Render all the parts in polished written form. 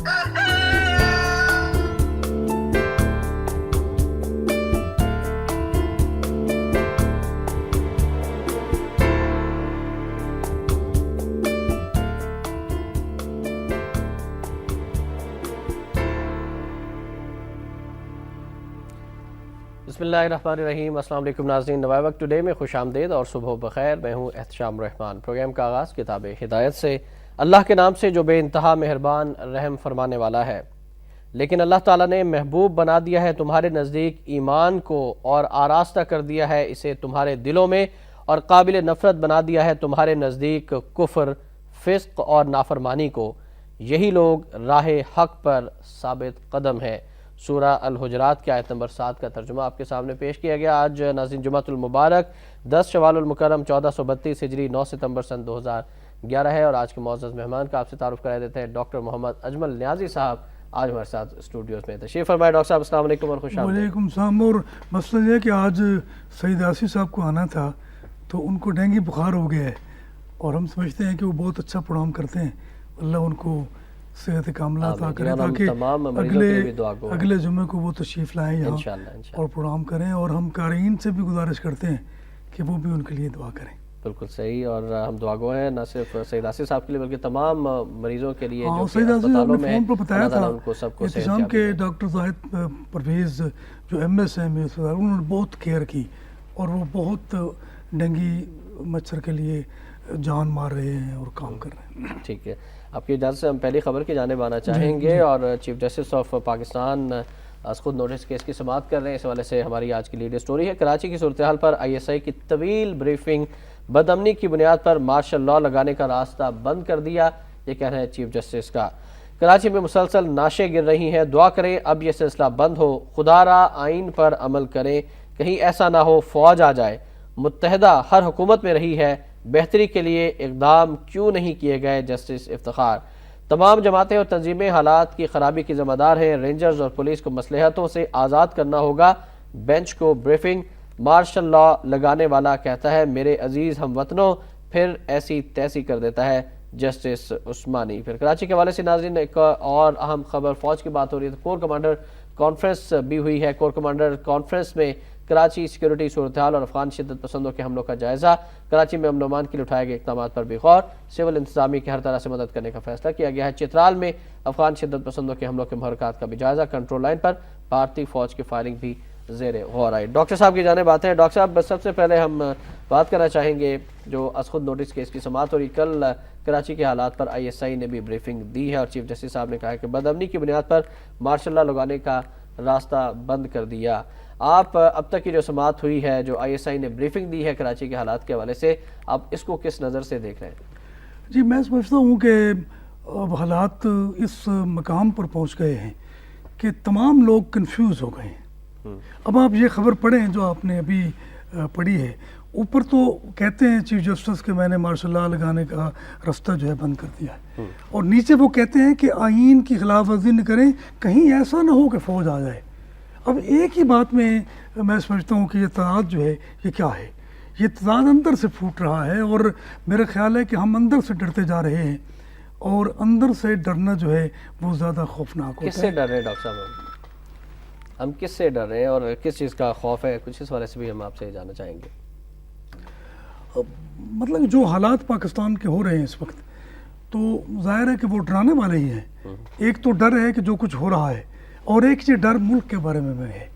بسم اللہ الرحمن الرحیم۔ السلام علیکم ناظرین، نوائے وقت ٹوڈے میں خوش آمدید اور صبح بخیر۔ میں ہوں احتشام رحمان۔ پروگرام کا آغاز کتاب ہدایت سے، اللہ کے نام سے جو بے انتہا مہربان رحم فرمانے والا ہے۔ لیکن اللہ تعالیٰ نے محبوب بنا دیا ہے تمہارے نزدیک ایمان کو اور آراستہ کر دیا ہے اسے تمہارے دلوں میں، اور قابل نفرت بنا دیا ہے تمہارے نزدیک کفر، فسق اور نافرمانی کو۔ یہی لوگ راہ حق پر ثابت قدم ہے۔ سورہ الحجرات کی آیت نمبر 7 کا ترجمہ آپ کے سامنے پیش کیا گیا۔ آج ناظرین جمعۃ المبارک 10 شوال المکرم 1432 ہجری 9 ستمبر سن 2011 ہے، اور آج کے معزز مہمان کا آپ سے تعارف کرا دیتے ہیں ڈاکٹر محمد اجمل نیازی صاحب آج ہمارے ساتھ اسٹوڈیوز میں تشریف فرمائے۔ ڈاکٹر صاحب السلام علیکم اور خوش آمدید۔ وعلیکم السلام۔ اور مسئلہ یہ ہے کہ آج سعید آصف صاحب کو آنا تھا تو ان کو ڈینگی بخار ہو گیا ہے، اور ہم سمجھتے ہیں کہ وہ بہت اچھا پروگرام کرتے ہیں، اللہ ان کو صحت کاملہ عطا کرے تاکہ اگلے جمعے کو وہ تشریف لائیں یہاں اور پروگرام کریں، اور ہم قارئین سے بھی گزارش کرتے ہیں کہ وہ بھی ان کے لیے دعا کریں۔ بالکل صحیح، اور ہم دعا گو ہیں نہ صرف سعید آصف صاحب کے لیے بلکہ تمام مریضوں کے لیے جو سعید آصف صاحب نے فون پر بتایا تھا احتشام کے ڈاکٹر زاہد پرویز جو ایم ایس ہیں انہوں نے بہت کیئر کی، اور وہ بہت ڈینگی مچھر کے لیے جان مار رہے ہیں اور کام کر رہے ہیں۔ ٹھیک ہے، آپ کی اجازت سے ہم پہلی خبر کی جانب آنا چاہیں گے، اور چیف جسٹس آف پاکستان از خود نوٹس کیس کی سماعت کر رہے ہیں۔ اس حوالے سے ہماری آج کی لیڈ سٹوری ہے، کراچی کی صورتحال پر آئی ایس آئی کی طویل بریفنگ، بد امنی کی بنیاد پر مارشل لاء لگانے کا راستہ بند کر دیا، یہ کہنا ہے چیف جسٹس کا۔ کراچی میں مسلسل نعشیں گر رہی ہیں، دعا کریں اب یہ سلسلہ بند ہو، خدا را آئین پر عمل کریں، کہیں ایسا نہ ہو فوج آ جائے، متحدہ ہر حکومت میں رہی ہے، بہتری کے لیے اقدام کیوں نہیں کیے گئے، جسٹس افتخار۔ تمام جماعتیں اور تنظیمیں حالات کی خرابی کی ذمہ دار ہیں، رینجرز اور پولیس کو مصلحتوں سے آزاد کرنا ہوگا، بینچ کو بریفنگ۔ مارشل لاء لگانے والا کہتا ہے میرے عزیز ہم وطنوں، پھر ایسی تیسی کر دیتا ہے جسٹس عثمانی۔ پھر کراچی کے حوالے سے ناظرین ایک اور اہم خبر، فوج کی بات ہو رہی ہے تو کور کمانڈر کانفرنس بھی ہوئی ہے۔ کور کمانڈر کانفرنس میں کراچی سیکیورٹی صورتحال اور افغان شدت پسندوں کے حملوں کا جائزہ، کراچی میں امن و امان کے لیے اٹھائے گئے اقدامات پر بھی غور، سول انتظامیہ کی ہر طرح سے مدد کرنے کا فیصلہ کیا گیا ہے۔ چترال میں افغان شدت پسندوں کے حملوں کے محرکات کا بھی جائزہ، کنٹرول لائن پر بھارتی فوج کی فائرنگ بھی زیر غور آئی۔ ڈاکٹر صاحب کی جانب آتے ہیں۔ ڈاکٹر صاحب سب سے پہلے ہم بات کرنا چاہیں گے جو از خود نوٹس کیس کی سماعت ہو رہی، کل کراچی کے حالات پر آئی ایس آئی نے بھی بریفنگ دی ہے، اور چیف جسٹس صاحب نے کہا ہے کہ بد امنی کی بنیاد پر مارشل لاء لگانے کا راستہ بند کر دیا۔ آپ اب تک کی جو سماعت ہوئی ہے، جو آئی ایس آئی نے بریفنگ دی ہے کراچی کے حالات کے حوالے سے، آپ اس کو کس نظر سے دیکھ رہے ہیں؟ جی میں سمجھتا ہوں کہ اب حالات اس مقام پر پہنچ گئے ہیں کہ تمام لوگ کنفیوز ہو گئے ہیں۔ اب آپ یہ خبر پڑھیں جو آپ نے ابھی پڑھی ہے، اوپر تو کہتے ہیں چیف جسٹس کہ میں نے مارشل لاء لگانے کا راستہ جو ہے بند کر دیا ہے، اور نیچے وہ کہتے ہیں کہ آئین کی خلاف ورزی نہ کریں، کہیں ایسا نہ ہو کہ فوج آ جائے۔ اب ایک ہی بات میں سمجھتا ہوں کہ یہ تضاد جو ہے یہ کیا ہے، یہ تضاد اندر سے پھوٹ رہا ہے، اور میرا خیال ہے کہ ہم اندر سے ڈرتے جا رہے ہیں، اور اندر سے ڈرنا جو ہے وہ زیادہ خوفناک ہوتا ہے۔ کس سے ڈر رہے ہیں ڈاکٹر صاحب؟ ہم کس سے ڈر رہے ہیں اور کس چیز کا خوف ہے، کچھ اس والے سے بھی ہم آپ سے جاننا چاہیں گے۔ مطلب جو حالات پاکستان کے ہو رہے ہیں اس وقت، تو ظاہر ہے کہ وہ ڈرانے والے ہی ہیں۔ ایک تو ڈر ہے کہ جو کچھ ہو رہا ہے، اور ایک یہ ڈر ملک کے بارے میں ہے،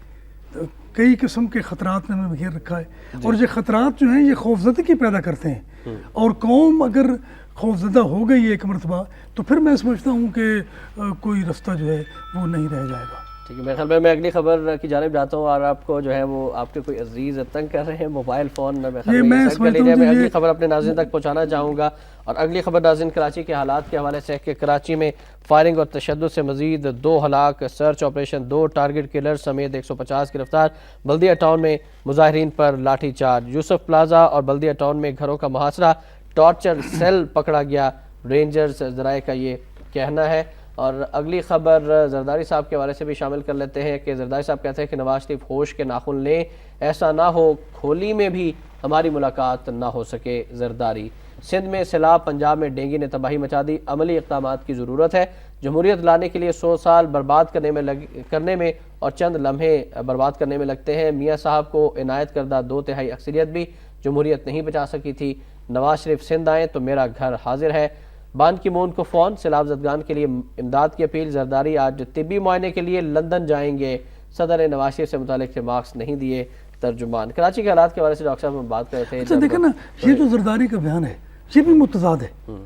کئی قسم کے خطرات نے ہمیں گھیر رکھا ہے، اور یہ خطرات جو ہیں یہ خوفزدگی پیدا کرتے ہیں، اور قوم اگر خوفزدہ ہو گئی ایک مرتبہ تو پھر میں سمجھتا ہوں کہ کوئی راستہ جو ہے وہ نہیں رہ جائے گا۔ ٹھیک ہے، میرے خیال میں اگلی خبر کی جانب جاتا ہوں، اور آپ کو جو ہے وہ آپ کے کوئی عزیز تنگ کر رہے ہیں موبائل فون میں اگلی خبر اپنے ناظرین تک پہنچانا چاہوں گا۔ اور اگلی خبر ناظرین کراچی کے حالات کے حوالے سے ہے کہ کراچی میں فائرنگ اور تشدد سے مزید 2 ہلاک، سرچ آپریشن، 2 ٹارگٹ کلر سمیت 150 گرفتار، بلدیہ ٹاؤن میں مظاہرین پر لاٹھی چارج، یوسف پلازا اور بلدیہ ٹاؤن میں گھروں کا محاصرہ، ٹارچر سیل پکڑا گیا، رینجرز ذرائع کا یہ کہنا ہے۔ اور اگلی خبر زرداری صاحب کے حوالے سے بھی شامل کر لیتے ہیں کہ زرداری صاحب کہتے ہیں کہ نواز شریف ہوش کے ناخن لیں، ایسا نہ ہو کھولی میں بھی ہماری ملاقات نہ ہو سکے۔ زرداری سندھ میں سیلاب، پنجاب میں ڈینگی نے تباہی مچا دی، عملی اقدامات کی ضرورت ہے۔ جمہوریت لانے کے لیے 100 سال برباد کرنے میں اور چند لمحے برباد کرنے میں لگتے ہیں۔ میاں صاحب کو عنایت کردہ 2/3 اکثریت بھی جمہوریت نہیں بچا سکی تھی۔ نواز شریف سندھ آئیں تو میرا گھر حاضر ہے۔ بان کی مون کو فون، سیلاب زدگان کے لیے امداد کی اپیل۔ زرداری آج طبی معائنے کے لیے لندن جائیں گے، صدر نے نواز شریف سے متعلق ریمارکس نہیں دیے۔ ترجمان کراچی کے حالات کے حوالے سے ڈاکٹر صاحب ہم بات کر رہے تھے۔ اچھا دیکھیں نا، یہ جو زرداری کا بیان ہے یہ بھی متضاد ہے۔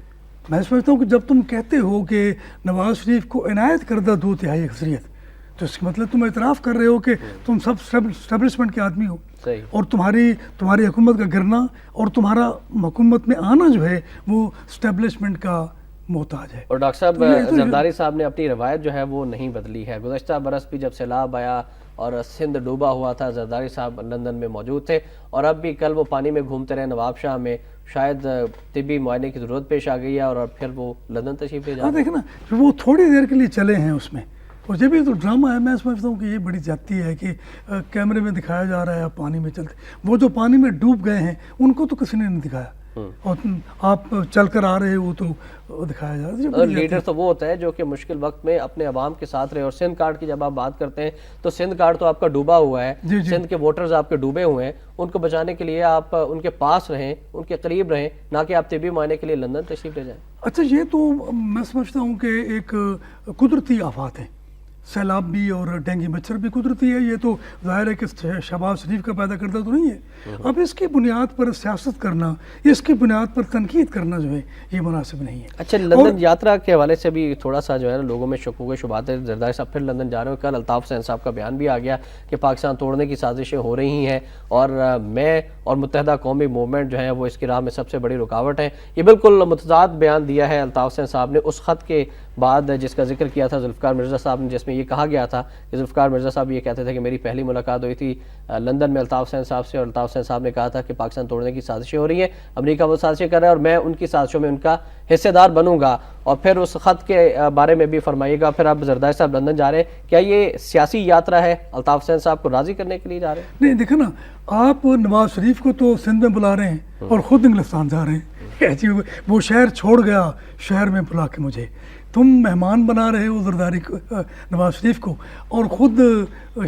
میں سمجھتا ہوں کہ جب تم کہتے ہو کہ نواز شریف کو عنایت کردہ 2/3 اکثریت، تو اس کا مطلب تم اعتراف کر رہے ہو کہ تم سب اسٹیبلشمنٹ کے آدمی ہو، اور تمہاری حکومت کا گرنا اور تمہارا حکومت میں آنا جو ہے وہ اسٹیبلشمنٹ کا محتاج ہے۔ اور ڈاکٹر صاحب زرداری صاحب نے اپنی روایت جو ہے وہ نہیں بدلی ہے۔ گزشتہ برس بھی جب سیلاب آیا اور سندھ ڈوبا ہوا تھا، زرداری صاحب لندن میں موجود تھے، اور اب بھی کل وہ پانی میں گھومتے رہے نواب شاہ میں۔ شاید طبی معائنے کی ضرورت پیش آ گئی ہے اور پھر وہ لندن تشریف لے جا رہے ہیں۔ دیکھیں نا، وہ تھوڑی دیر کے لیے چلے ہیں اس میں، اور جب یہ تو ڈرامہ ہے، میں سمجھتا ہوں کہ یہ بڑی زیادتی ہے کہ کیمرے میں دکھایا جا رہا ہے پانی میں چلتے، وہ جو پانی میں ڈوب گئے ہیں ان کو تو کسی نے نہیں دکھایا، اور آپ چل کر آ رہے ہو تو دکھایا جا رہا ہے۔ لیڈر تو وہ ہوتا ہے جو کہ مشکل وقت میں اپنے عوام کے ساتھ رہے، اور سندھ کارڈ کی جب آپ بات کرتے ہیں تو سندھ کارڈ تو آپ کا ڈوبا ہوا ہے، سندھ کے ووٹرز آپ کے ڈوبے ہوئے ہیں، ان کو بچانے کے لیے آپ ان کے پاس رہیں، ان کے قریب رہیں، نہ کہ آپ طبی معائنے کے لیے لندن تشریف لے جائیں۔ اچھا، یہ تو میں سمجھتا ہوں کہ ایک قدرتی آفات ہے، سیلاب بھی اور ڈینگی مچھر بھی قدرتی ہے، یہ تو ظاہر ہے کہ شہباز شریف کا پیدا کردہ تو نہیں ہے۔ اب اس کی بنیاد پر سیاست کرنا، اس کی بنیاد پر تنقید کرنا جو ہے یہ مناسب نہیں ہے۔ اچھا، لندن یاترا کے حوالے سے بھی تھوڑا سا جو ہے نا لوگوں میں شکوک و شبہات ہے۔ زرداری صاحب پھر لندن جا رہے ہیں، کل الطاف حسین صاحب کا بیان بھی آ گیا کہ پاکستان توڑنے کی سازشیں ہو رہی ہیں، اور میں اور متحدہ قومی موومنٹ جو ہے وہ اس کی راہ میں سب سے بڑی رکاوٹ ہے۔ یہ بالکل متضاد بیان دیا ہے الطاف حسین صاحب نے اس خط کے بعد جس کا ذکر کیا تھا ذوالفقار مرزا صاحب نے، جس میں یہ کہا گیا تھا کہ ذوالفقار مرزا صاحب یہ کہتے تھے کہ میری پہلی ملاقات ہوئی تھی لندن میں الطاف حسین صاحب سے، اور الطاف حسین صاحب نے کہا تھا کہ پاکستان توڑنے کی سازشیں ہو رہی ہیں، امریکہ وہ سازشیں کر رہا ہے اور میں ان کی سازشوں میں ان کا حصے دار بنوں گا۔ اور پھر اس خط کے بارے میں بھی فرمائیے گا۔ پھر اب زرداری صاحب لندن جا رہے ہیں، کیا یہ سیاسی یاترا ہے، الطاف حسین صاحب کو راضی کرنے کے لیے جا رہے ہیں؟ نہیں، دیکھیں نا، آپ نواز شریف کو تو سندھ میں بلا رہے ہیں اور خود انگلستان جا رہے ہیں۔ وہ شہر چھوڑ گیا، شہر میں بلا کے مجھے، تم مہمان بنا رہے ہو زرداری نواز شریف کو، اور خود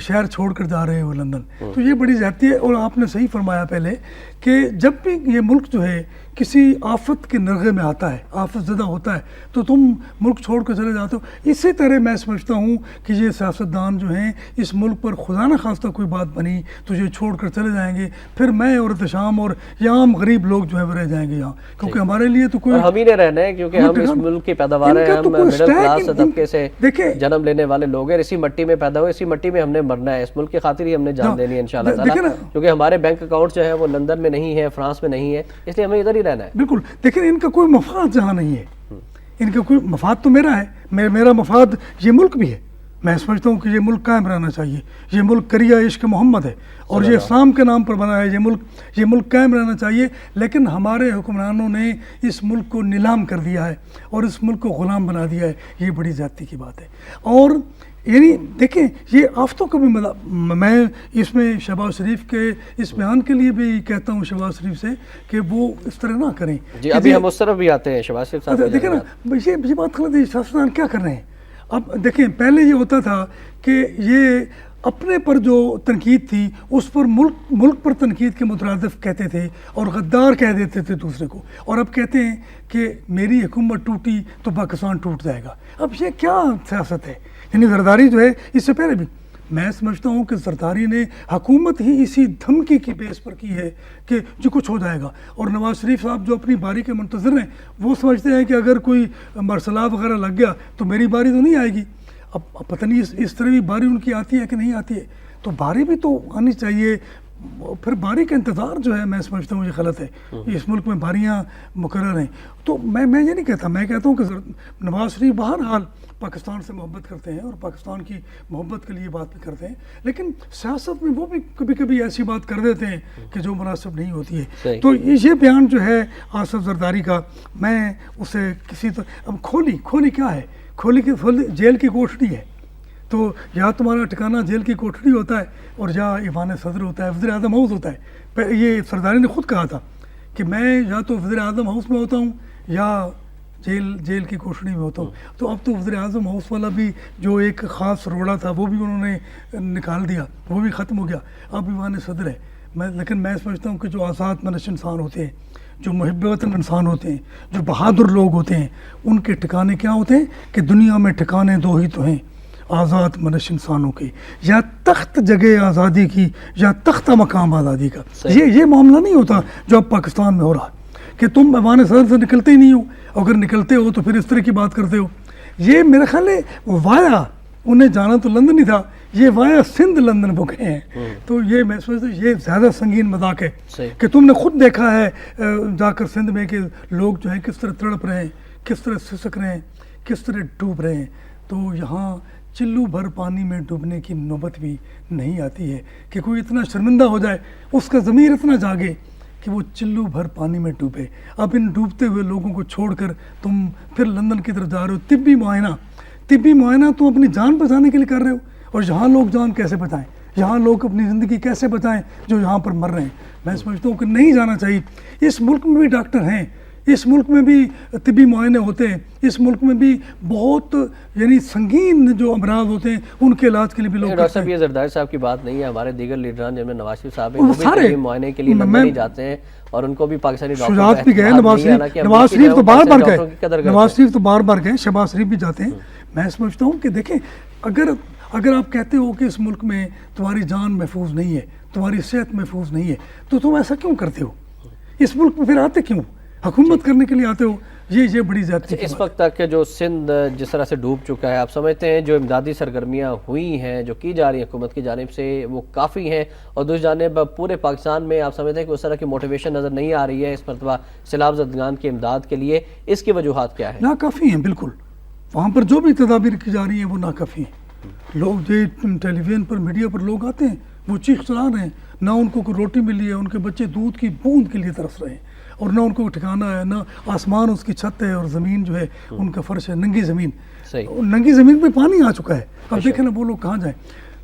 شہر چھوڑ کر جا رہے ہو لندن، تو یہ بڑی زیادتی ہے۔ اور آپ نے صحیح فرمایا پہلے کہ جب بھی یہ ملک جو ہے کسی آفت کے نرغے میں آتا ہے، آفت زدہ ہوتا ہے، تو تم ملک چھوڑ کر چلے جاتے ہو۔ اسی طرح میں سمجھتا ہوں کہ یہ سیاستدان جو ہیں اس ملک پر خدا نہ خواستہ کوئی بات بنی تو یہ چھوڑ کر چلے جائیں گے، پھر میں اور احتشام اور یہ عام غریب لوگ جو ہے وہ رہ جائیں گے یہاں، کیونکہ ہمارے لیے تو کوئی، ہم ہی نے رہنا ہے کیونکہ ہم اس ملک کی پیداوار ہیں، ہم مڈل کلاس طبقے سے جنم لینے والے لوگ ہیں، اسی مٹی میں پیدا ہوئے، اسی مٹی میں ہم نے مرنا ہے، اس ملک کی خاطر ہی ہم نے جان دینی ہے انشاءاللہ تعالیٰ، کیونکہ ہمارے بینک اکاؤنٹ جو ہے وہ لندن میں نہیں ہے، فرانس میں نہیں ہے، اس لیے ہمیں ادھر ہی رہنا ہے۔ بالکل، لیکن ان کا کوئی مفاد جہاں نہیں ہے، ان کا کوئی مفاد تو میرا ہے، میرا مفاد یہ ملک بھی ہے۔ میں سمجھتا ہوں کہ یہ ملک قائم رہنا چاہیے، یہ ملک کریا عشق محمد ہے اور یہ اسلام کے نام پر بنا ہے، یہ ملک قائم رہنا چاہیے، لیکن ہمارے حکمرانوں نے اس ملک کو نیلام کر دیا ہے اور اس ملک کو غلام بنا دیا ہے، یہ بڑی زیادتی کی بات ہے۔ اور یعنی دیکھیں، یہ آفتوں کا بھی میں اس میں شہباز شریف کے اس بیان کے لیے بھی کہتا ہوں شہباز شریف سے کہ وہ اس طرح نہ کریں۔ جی، ابھی ہم اس طرف بھی آتے ہیں شہباز شریف صاحب۔ دیکھیں نا، یہ بات غلط ہے، سیاستدان کیا کر رہے ہیں؟ اب دیکھیں، پہلے یہ ہوتا تھا کہ یہ اپنے پر جو تنقید تھی اس پر ملک پر تنقید کے مترادف کہتے تھے اور غدار کہہ دیتے تھے دوسرے کو، اور اب کہتے ہیں کہ میری حکومت ٹوٹی تو پاکستان ٹوٹ جائے گا۔ اب یہ کیا سیاست ہے؟ یعنی زرداری جو ہے اس سے پہلے بھی میں سمجھتا ہوں کہ زرداری نے حکومت ہی اسی دھمکی کی بیس پر کی ہے کہ جو کچھ ہو جائے گا، اور نواز شریف صاحب جو اپنی باری کے منتظر ہیں وہ سمجھتے ہیں کہ اگر کوئی مرسلات وغیرہ لگ گیا تو میری باری تو نہیں آئے گی۔ اب پتہ نہیں اس طرح بھی باری ان کی آتی ہے کہ نہیں آتی ہے، تو باری بھی تو آنی چاہیے۔ پھر باری کا انتظار جو ہے میں سمجھتا ہوں یہ غلط ہے، اس ملک میں باریاں مقرر ہیں۔ تو میں یہ نہیں کہتا، میں کہتا ہوں کہ نواز شریف بہرحال پاکستان سے محبت کرتے ہیں اور پاکستان کی محبت کے لیے بات بھی کرتے ہیں، لیکن سیاست میں وہ بھی کبھی کبھی ایسی بات کر دیتے ہیں کہ جو مناسب نہیں ہوتی ہے۔ تو یہ بیان جو ہے آصف زرداری کا، میں اسے کسی طرح، اب کھولی کیا ہے؟ کھولی جیل کی کوٹڑی ہے، تو یا تمہارا ٹھکانہ جیل کی کوٹڑی ہوتا ہے اور یا ایوان صدر ہوتا ہے، وزیر اعظم ہاؤس ہوتا ہے۔ یہ زرداری نے خود کہا تھا کہ میں یا تو وزیر اعظم ہاؤس میں ہوتا ہوں یا جیل کی کوٹڑی میں ہوتا ہوں. تو اب تو وزیر اعظم ہاؤس والا بھی جو ایک خاص روڑا تھا وہ بھی انہوں نے نکال دیا, وہ بھی ختم ہو گیا, اب ایوان صدر ہے. لیکن میں سمجھتا ہوں کہ جو آزاد منش انسان ہوتے ہیں, جو محب وطن انسان ہوتے ہیں, جو بہادر لوگ ہوتے ہیں, ان کے ٹھکانے کیا ہوتے ہیں کہ دنیا میں ٹھکانے دو ہی تو ہیں آزاد منش انسانوں کے, یا تخت جگہ آزادی کی یا تختہ مقام آزادی کا. یہ معاملہ نہیں ہوتا جو اب پاکستان میں ہو رہا کہ تم ایوان صدر سے نکلتے ہی نہیں ہو, اگر نکلتے ہو تو پھر اس طرح کی بات کرتے ہو. یہ میرا خیال ہے وایا انہیں جانا تو لندن ہی تھا, یہ وایا سندھ لندن وہ گئے ہیں. تو یہ میں سمجھتا ہوں یہ زیادہ سنگین مذاق ہے کہ تم نے خود دیکھا ہے جا کر سندھ میں کہ لوگ جو ہیں کس طرح تڑپ رہے ہیں, کس طرح سسک رہے ہیں, کس طرح ڈوب رہے ہیں. تو یہاں چلو بھر پانی میں ڈوبنے کی نوبت بھی نہیں آتی ہے کہ کوئی اتنا شرمندہ ہو جائے, اس کا ضمیر اتنا جاگے کہ وہ چلو بھر پانی میں ڈوبے. اب ان ڈوبتے ہوئے لوگوں کو چھوڑ کر تم پھر لندن کی طرف جا رہے ہو. طبی معائنہ تم اپنی جان بچانے کے لیے کر رہے ہو, اور یہاں لوگ جان کیسے بچائیں, یہاں لوگ اپنی زندگی کیسے بچائیں جو یہاں پر مر رہے ہیں. میں سمجھتا ہوں کہ نہیں جانا چاہیے. اس ملک میں بھی ڈاکٹر ہیں, اس ملک میں بھی طبی معائنے ہوتے ہیں, اس ملک میں بھی بہت یعنی سنگین جو امراض ہوتے ہیں ان کے علاج کے لیے بھی لوگ. ڈاکٹر صاحب یہ زرداری صاحب کی بات نہیں ہے, ہمارے دیگر لیڈران جن میں نواز شریف صاحب ہیں وہ بھی طبی معائنے کے لیے لندن ہی جاتے ہیں, اور ان کو بھی پاکستانی شجاعت بھی گئے, نواز شریف تو بار بار گئے, نواز شریف تو بار بار گئے, شہباز شریف بھی جاتے ہیں. میں سمجھتا ہوں کہ دیکھیں اگر آپ کہتے ہو کہ اس ملک میں تمہاری جان محفوظ نہیں ہے, تمہاری صحت محفوظ نہیں ہے, تو تم ایسا کیوں کرتے ہو؟ اس ملک میں پھر آتے کیوں؟ حکومت کرنے کے لیے آتے ہو. یہ بڑی زیادتی اس وقت تک جو سندھ جس طرح سے ڈوب چکا ہے, آپ سمجھتے ہیں جو امدادی سرگرمیاں ہوئی ہیں جو کی جا رہی ہیں حکومت کی جانب سے وہ کافی ہیں, اور دوسری جانب پورے پاکستان میں آپ سمجھتے ہیں کہ اس طرح کی موٹیویشن نظر نہیں آ رہی ہے اس مرتبہ سیلاب زدگان کی امداد کے لیے, اس کی وجوہات کیا ہیں؟ ناکافی ہیں بالکل. وہاں پر جو بھی تدابیر کی جا رہی ہیں وہ ناکافی ہیں. لوگ ٹیلی ویژن پر میڈیا پر لوگ آتے ہیں, وہ چیخ چلا رہے ہیں, نہ ان کو کوئی روٹی ملی ہے, ان کے بچے دودھ کی بوند کے لیے ترس رہے ہیں, اور نہ ان کو ٹھکانا ہے, نہ آسمان اس کی چھت ہے اور زمین جو ہے ان کا فرش ہے, ننگی زمین. ننگی زمین پہ پانی آ چکا ہے. اب دیکھیں نا وہ لوگ کہاں جائیں.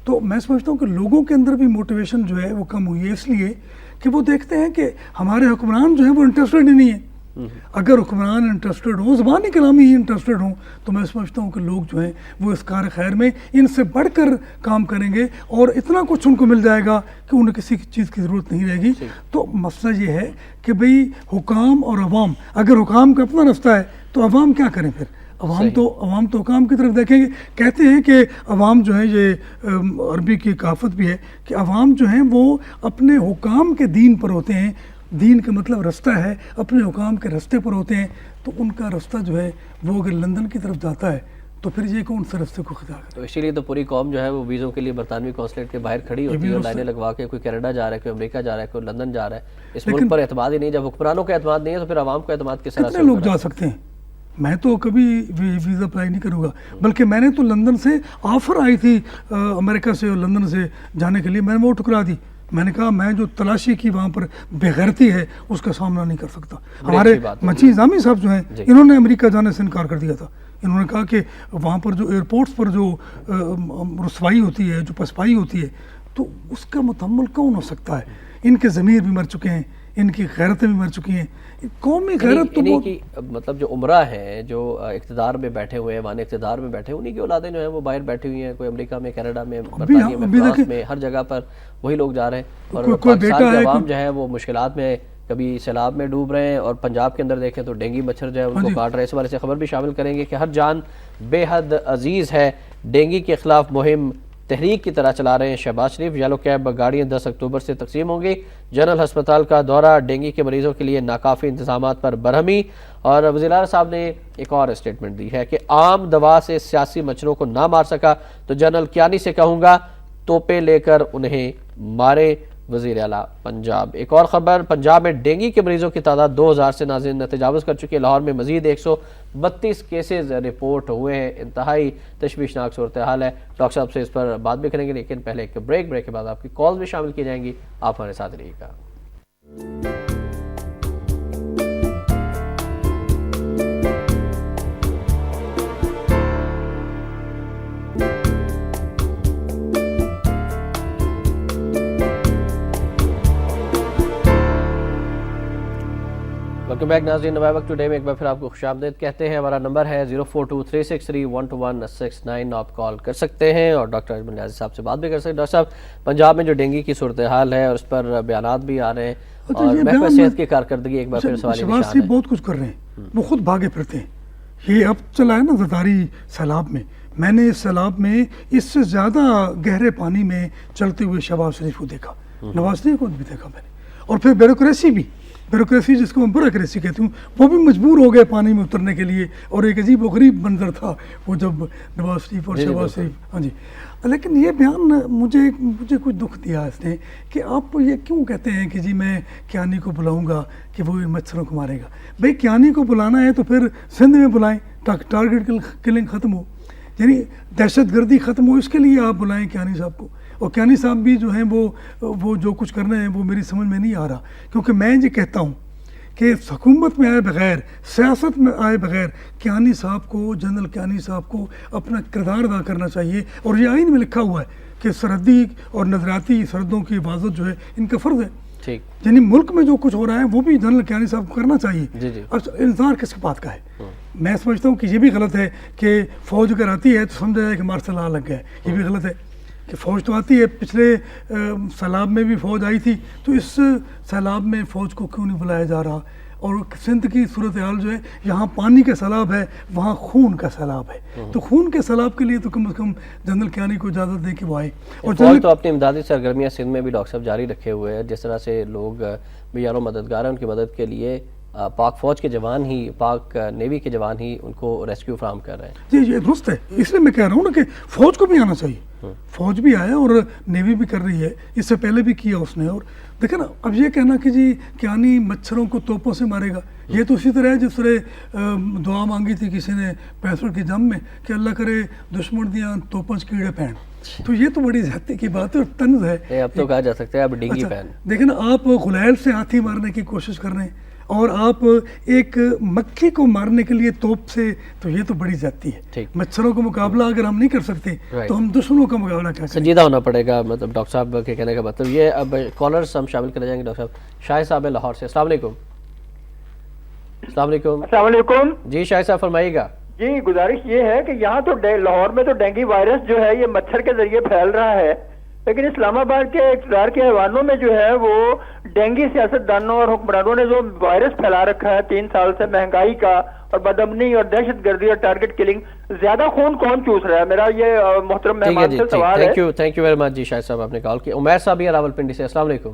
تو میں سمجھتا ہوں کہ لوگوں کے اندر بھی موٹیویشن جو ہے وہ کم ہوئی ہے, اس لیے کہ وہ دیکھتے ہیں کہ ہمارے حکمران جو ہیں وہ انٹرسٹڈ ہی نہیں ہیں. اگر حکمران انٹرسٹڈ ہوں, زبانی کلامی ہی انٹرسٹڈ ہوں, تو میں سمجھتا ہوں کہ لوگ جو ہیں وہ اس کار خیر میں ان سے بڑھ کر کام کریں گے, اور اتنا کچھ ان کو مل جائے گا کہ انہیں کسی چیز کی ضرورت نہیں رہے گی. تو مسئلہ یہ ہے کہ بھئی حکام اور عوام, اگر حکام کا اپنا رستہ ہے تو عوام کیا کریں پھر؟ عوام تو حکام کی طرف دیکھیں گے. کہتے ہیں کہ عوام جو ہے, یہ عربی کی کہاوت بھی ہے کہ عوام جو ہیں وہ اپنے حکام کے دین پر ہوتے ہیں. دین کا مطلب رستہ ہے, اپنے حکام کے رستے پر ہوتے ہیں. تو ان کا رستہ جو ہے وہ اگر لندن کی طرف جاتا ہے تو پھر یہ کون سے رستے کو اختیار کرے؟ تو اسی لیے تو پوری قوم جو ہے وہ ویزوں کے لیے برطانوی قونصلیٹ کے باہر کھڑی ہوتی ہے, لائنیں لگوا کے. کوئی کینیڈا جا رہا ہے, کوئی امریکہ جا رہا ہے, کوئی لندن جا رہا ہے. اس ملک پر اعتماد ہی نہیں. جب حکمرانوں کا اعتماد نہیں ہے تو پھر عوام کا اعتماد کس طرح سے؟ کتنے لوگ جا سکتے ہیں؟ میں تو کبھی ویزا اپلائی نہیں کروں گا, بلکہ میں نے تو لندن سے آفر آئی تھی امریکہ سے اور لندن سے جانے کے لیے, میں نے وہ ٹھکرا دی. میں نے کہا میں جو تلاشی کی وہاں پر بے غیرتی ہے اس کا سامنا نہیں کر سکتا. ہمارے مچی نظامی صاحب جو ہیں انہوں نے امریکہ جانے سے انکار کر دیا تھا. انہوں نے کہا کہ وہاں پر جو ایئرپورٹس پر جو رسوائی ہوتی ہے, جو پسپائی ہوتی ہے, تو اس کا متحمل کون ہو سکتا ہے؟ ان کے ضمیر بھی مر چکے ہیں, ان کی غیرتیں بھی مر چکی ہیں. قومی غیرت تو کی مطلب جو عمرہ ہیں جو اقتدار میں بیٹھے ہوئے ہیں, وہاں اقتدار میں بیٹھے ہیں, انہی کی اولادیں جو ہیں وہ باہر بیٹھی ہوئی ہیں. کوئی امریکہ میں, کینیڈا میں, برطانیہ میں, فرانس میں, ہر جگہ پر وہی لوگ جا رہے ہیں. اور پاکستان کے عوام جو ہے وہ مشکلات میں, کبھی سیلاب میں ڈوب رہے ہیں, اور پنجاب کے اندر دیکھیں تو ڈینگی مچھر جو ہے ان کو کاٹ رہے ہیں. اس والے سے خبر بھی شامل کریں گے کہ ہر جان بے حد عزیز ہے. ڈینگی کے خلاف مہم تحریک کی طرح چلا رہے ہیں شہباز شریف. یلو کیب گاڑیاں 10 اکتوبر سے تقسیم ہوں گی. جنرل ہسپتال کا دورہ, ڈینگی کے مریضوں کے لیے ناکافی انتظامات پر برہمی. اور وزیر اعلیٰ صاحب نے ایک اور اسٹیٹمنٹ دی ہے کہ عام دوا سے سیاسی مچھروں کو نہ مار سکا تو جنرل کیانی سے کہوں گا توپے لے کر انہیں مارے وزیر اعلیٰ پنجاب. ایک اور خبر, پنجاب میں ڈینگی کے مریضوں کی تعداد 2000 سے ناظرین تجاوز کر چکی ہے. لاہور میں مزید 132 کیسز رپورٹ ہوئے ہیں. انتہائی تشویشناک صورتحال ہے. ڈاکٹر صاحب سے اس پر بات بھی کریں گے, لیکن پہلے ایک بریک کے بعد آپ کی کالز بھی شامل کی جائیں گی. آپ ہمارے ساتھ رہیے گا. ویلکم بیک ناظرین، نوائے وقت ٹوڈے میں ایک بار پھر آپ کو خوش آمدید کہتے ہیں۔ ہمارا نمبر ہے 0423631269، آپ کال کر سکتے ہیں اور ڈاکٹر اجمل نیازی صاحب سے بات بھی کر سکتے ہیں۔ ڈاکٹر صاحب، پنجاب میں جو ڈینگی کی صورتحال ہے اور اس پر بیانات بھی آ رہے ہیں اور محکمہ صحت کی کارکردگی ایک بار پھر سوالی نشان شہباز صاحب بہت کچھ کر رہے ہیں، وہ خود بھاگے پھرتے ہیں۔ یہ اب چلا ہے نا زرداری سیلاب میں نے اس سیلاب میں اس سے زیادہ گہرے پانی میں چلتے ہوئے شہباز شریف کو دیکھا، نواز شریف کو بھی دیکھا میں نے، اور پھر بیوروکریسی جس کو میں بیوروکریسی کہتی ہوں، وہ بھی مجبور ہو گئے پانی میں اترنے کے لیے، اور ایک عجیب و غریب منظر تھا وہ جب نواز شریف اور شہباز شریف، ہاں جی۔ لیکن یہ بیان مجھے کچھ دکھ دیا اس نے کہ آپ یہ کیوں کہتے ہیں کہ جی میں کیانی کو بلاؤں گا کہ وہ ان مچھروں کو مارے گا۔ بھئی کیانی کو بلانا ہے تو پھر سندھ میں بلائیں، ٹارگٹ کلنگ ختم ہو، یعنی دہشت گردی ختم ہو، اس کے لیے آپ بلائیں کیانی صاحب کو۔ اور کیانی صاحب بھی جو ہیں وہ جو کچھ کر رہے ہیں وہ میری سمجھ میں نہیں آ رہا، کیونکہ میں یہ کہتا ہوں کہ حکومت میں آئے بغیر، سیاست میں آئے بغیر کیانی صاحب کو، جنرل کیانی صاحب کو اپنا کردار ادا کرنا چاہیے، اور یہ آئین میں لکھا ہوا ہے کہ سرحدی اور نظریاتی سرحدوں کی حفاظت جو ہے ان کا فرض ہے، یعنی ملک میں جو کچھ ہو رہا ہے وہ بھی جنرل کیانی صاحب کو کرنا چاہیے۔ اب انتظار کس بات کا ہے؟ میں سمجھتا ہوں کہ یہ بھی غلط ہے کہ فوج اگر آتی ہے تو سمجھا جائے کہ مارشل لا لگ گیا ہے، یہ بھی غلط ہے کہ فوج تو آتی ہے، پچھلے سیلاب میں بھی فوج آئی تھی، تو اس سیلاب میں فوج کو کیوں نہیں بلایا جا رہا؟ اور سندھ کی صورتحال جو ہے، یہاں پانی کا سیلاب ہے، وہاں خون کا سیلاب ہے، تو خون کے سیلاب کے لیے تو کم از کم جنرل کیانی کو اجازت دیں کہ وہ آئے۔ اور فوج تو اپنی امدادی سرگرمیاں سندھ میں بھی ڈاکٹر صاحب جاری رکھے ہوئے ہیں، جس طرح سے لوگ بیاروں مددگار ہیں، ان کی مدد کے لیے پاک فوج کے جوان ہی، پاک نیوی کے جوان ہی ان کو ریسکیو فراہم کر رہے ہیں۔ جی یہ درست ہے، اس لیے میں کہہ رہا ہوں نا کہ فوج کو بھی آنا چاہیے، فوج بھی آیا اور نیوی بھی کر رہی ہے، اس سے پہلے بھی کیا اس نے۔ اور دیکھیں نا، اب یہ کہنا کہ جی کیانی مچھروں کو توپوں سے مارے گا، یہ تو اسی طرح ہے جس طرح دعا مانگی تھی کسی نے 65 کی جنگ میں کہ اللہ کرے دشمن دیاں توپوں کیڑے پہن، تو یہ تو بڑی زیادتی کی بات ہے اور طنز ہے۔ اب تو کہا جا سکتا ہے اب ڈینگی پہن۔ دیکھیں نا، آپ غلیل سے ہاتھی مارنے کی کوشش کر رہے ہیں اور آپ ایک مکھی کو مارنے کے لیے توپ سے، تو یہ تو بڑی زیادتی ہے۔ مچھروں کا مقابلہ اگر ہم نہیں کر سکتے تو ہم دشمنوں کا مقابلہ کیا کریں؟ سنجیدہ ہونا پڑے گا، مطلب ڈاکٹر صاحب کے کہنے کا مطلب یہ۔ اب کالرز ہم شامل کرے جائیں گے ڈاکٹر صاحب۔ شاہد صاحب لاہور سے، السلام علیکم۔ السلام علیکم۔ السلام علیکم جی شاہد صاحب فرمائیے گا۔ جی گزارش یہ ہے کہ یہاں تو لاہور میں تو ڈینگی وائرس جو ہے یہ مچھر کے ذریعے پھیل رہا ہے، لیکن اسلام آباد کے اقتدار کے ایوانوں میں جو ہے وہ ڈینگی سیاست دانوں اور حکمرانوں نے جو وائرس پھیلا رکھا ہے 3 سال سے، مہنگائی کا اور بدامنی اور دہشت گردی اور ٹارگٹ کلنگ، زیادہ خون کون چوس رہا ہے؟ میرا یہ محترم مہمان سے سوال ہے۔ تھینک یو ویری مچ جی شاہد صاحب، آپ نے کال کی۔ عمیر صاحب بھی راولپنڈی سے، السلام علیکم۔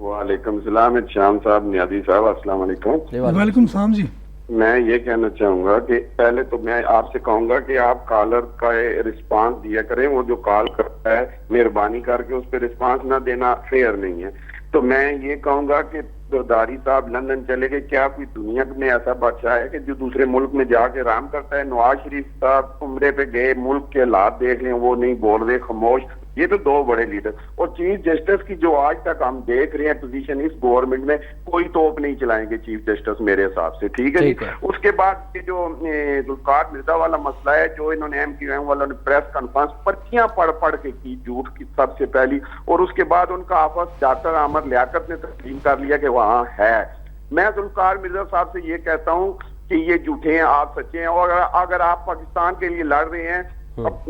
وعلیکم السلام شام صاحب، نیازی صاحب، السلام علیکم۔ وعلیکم السلام جی۔ میں یہ کہنا چاہوں گا کہ پہلے تو میں آپ سے کہوں گا کہ آپ کالر کا رسپانس دیا کریں، وہ جو کال کرتا ہے مہربانی کر کے اس پہ رسپانس نہ دینا فیئر نہیں ہے۔ تو میں یہ کہوں گا کہ زرداری صاحب لندن چلے گئے، کیا کوئی دنیا میں ایسا بادشاہ ہے کہ جو دوسرے ملک میں جا کے آرام کرتا ہے؟ نواز شریف صاحب عمرے پہ گئے، ملک کے حالات دیکھ لیں، وہ نہیں بول رہے، خاموش۔ یہ تو 2 بڑے لیڈر۔ اور چیف جسٹس کی جو آج تک ہم دیکھ رہے ہیں پوزیشن اس گورنمنٹ میں، کوئی توپ نہیں چلائیں گے چیف جسٹس میرے حساب سے، ٹھیک ہے جی۔ اس کے بعد یہ جو ذوالفقار مرزا والا مسئلہ ہے، جو انہوں نے MQM والوں نے پریس کانفرنس پرچیاں پڑھ کے کی، جھوٹ کی سب سے پہلی، اور اس کے بعد ان کا آفس ڈاکٹر احمد لیاقت نے تسلیم کر لیا کہ وہاں ہے۔ میں ذوالفقار مرزا صاحب سے یہ کہتا ہوں کہ یہ جھوٹے ہیں، آپ سچے ہیں، اور اگر آپ پاکستان کے لیے لڑ رہے ہیں،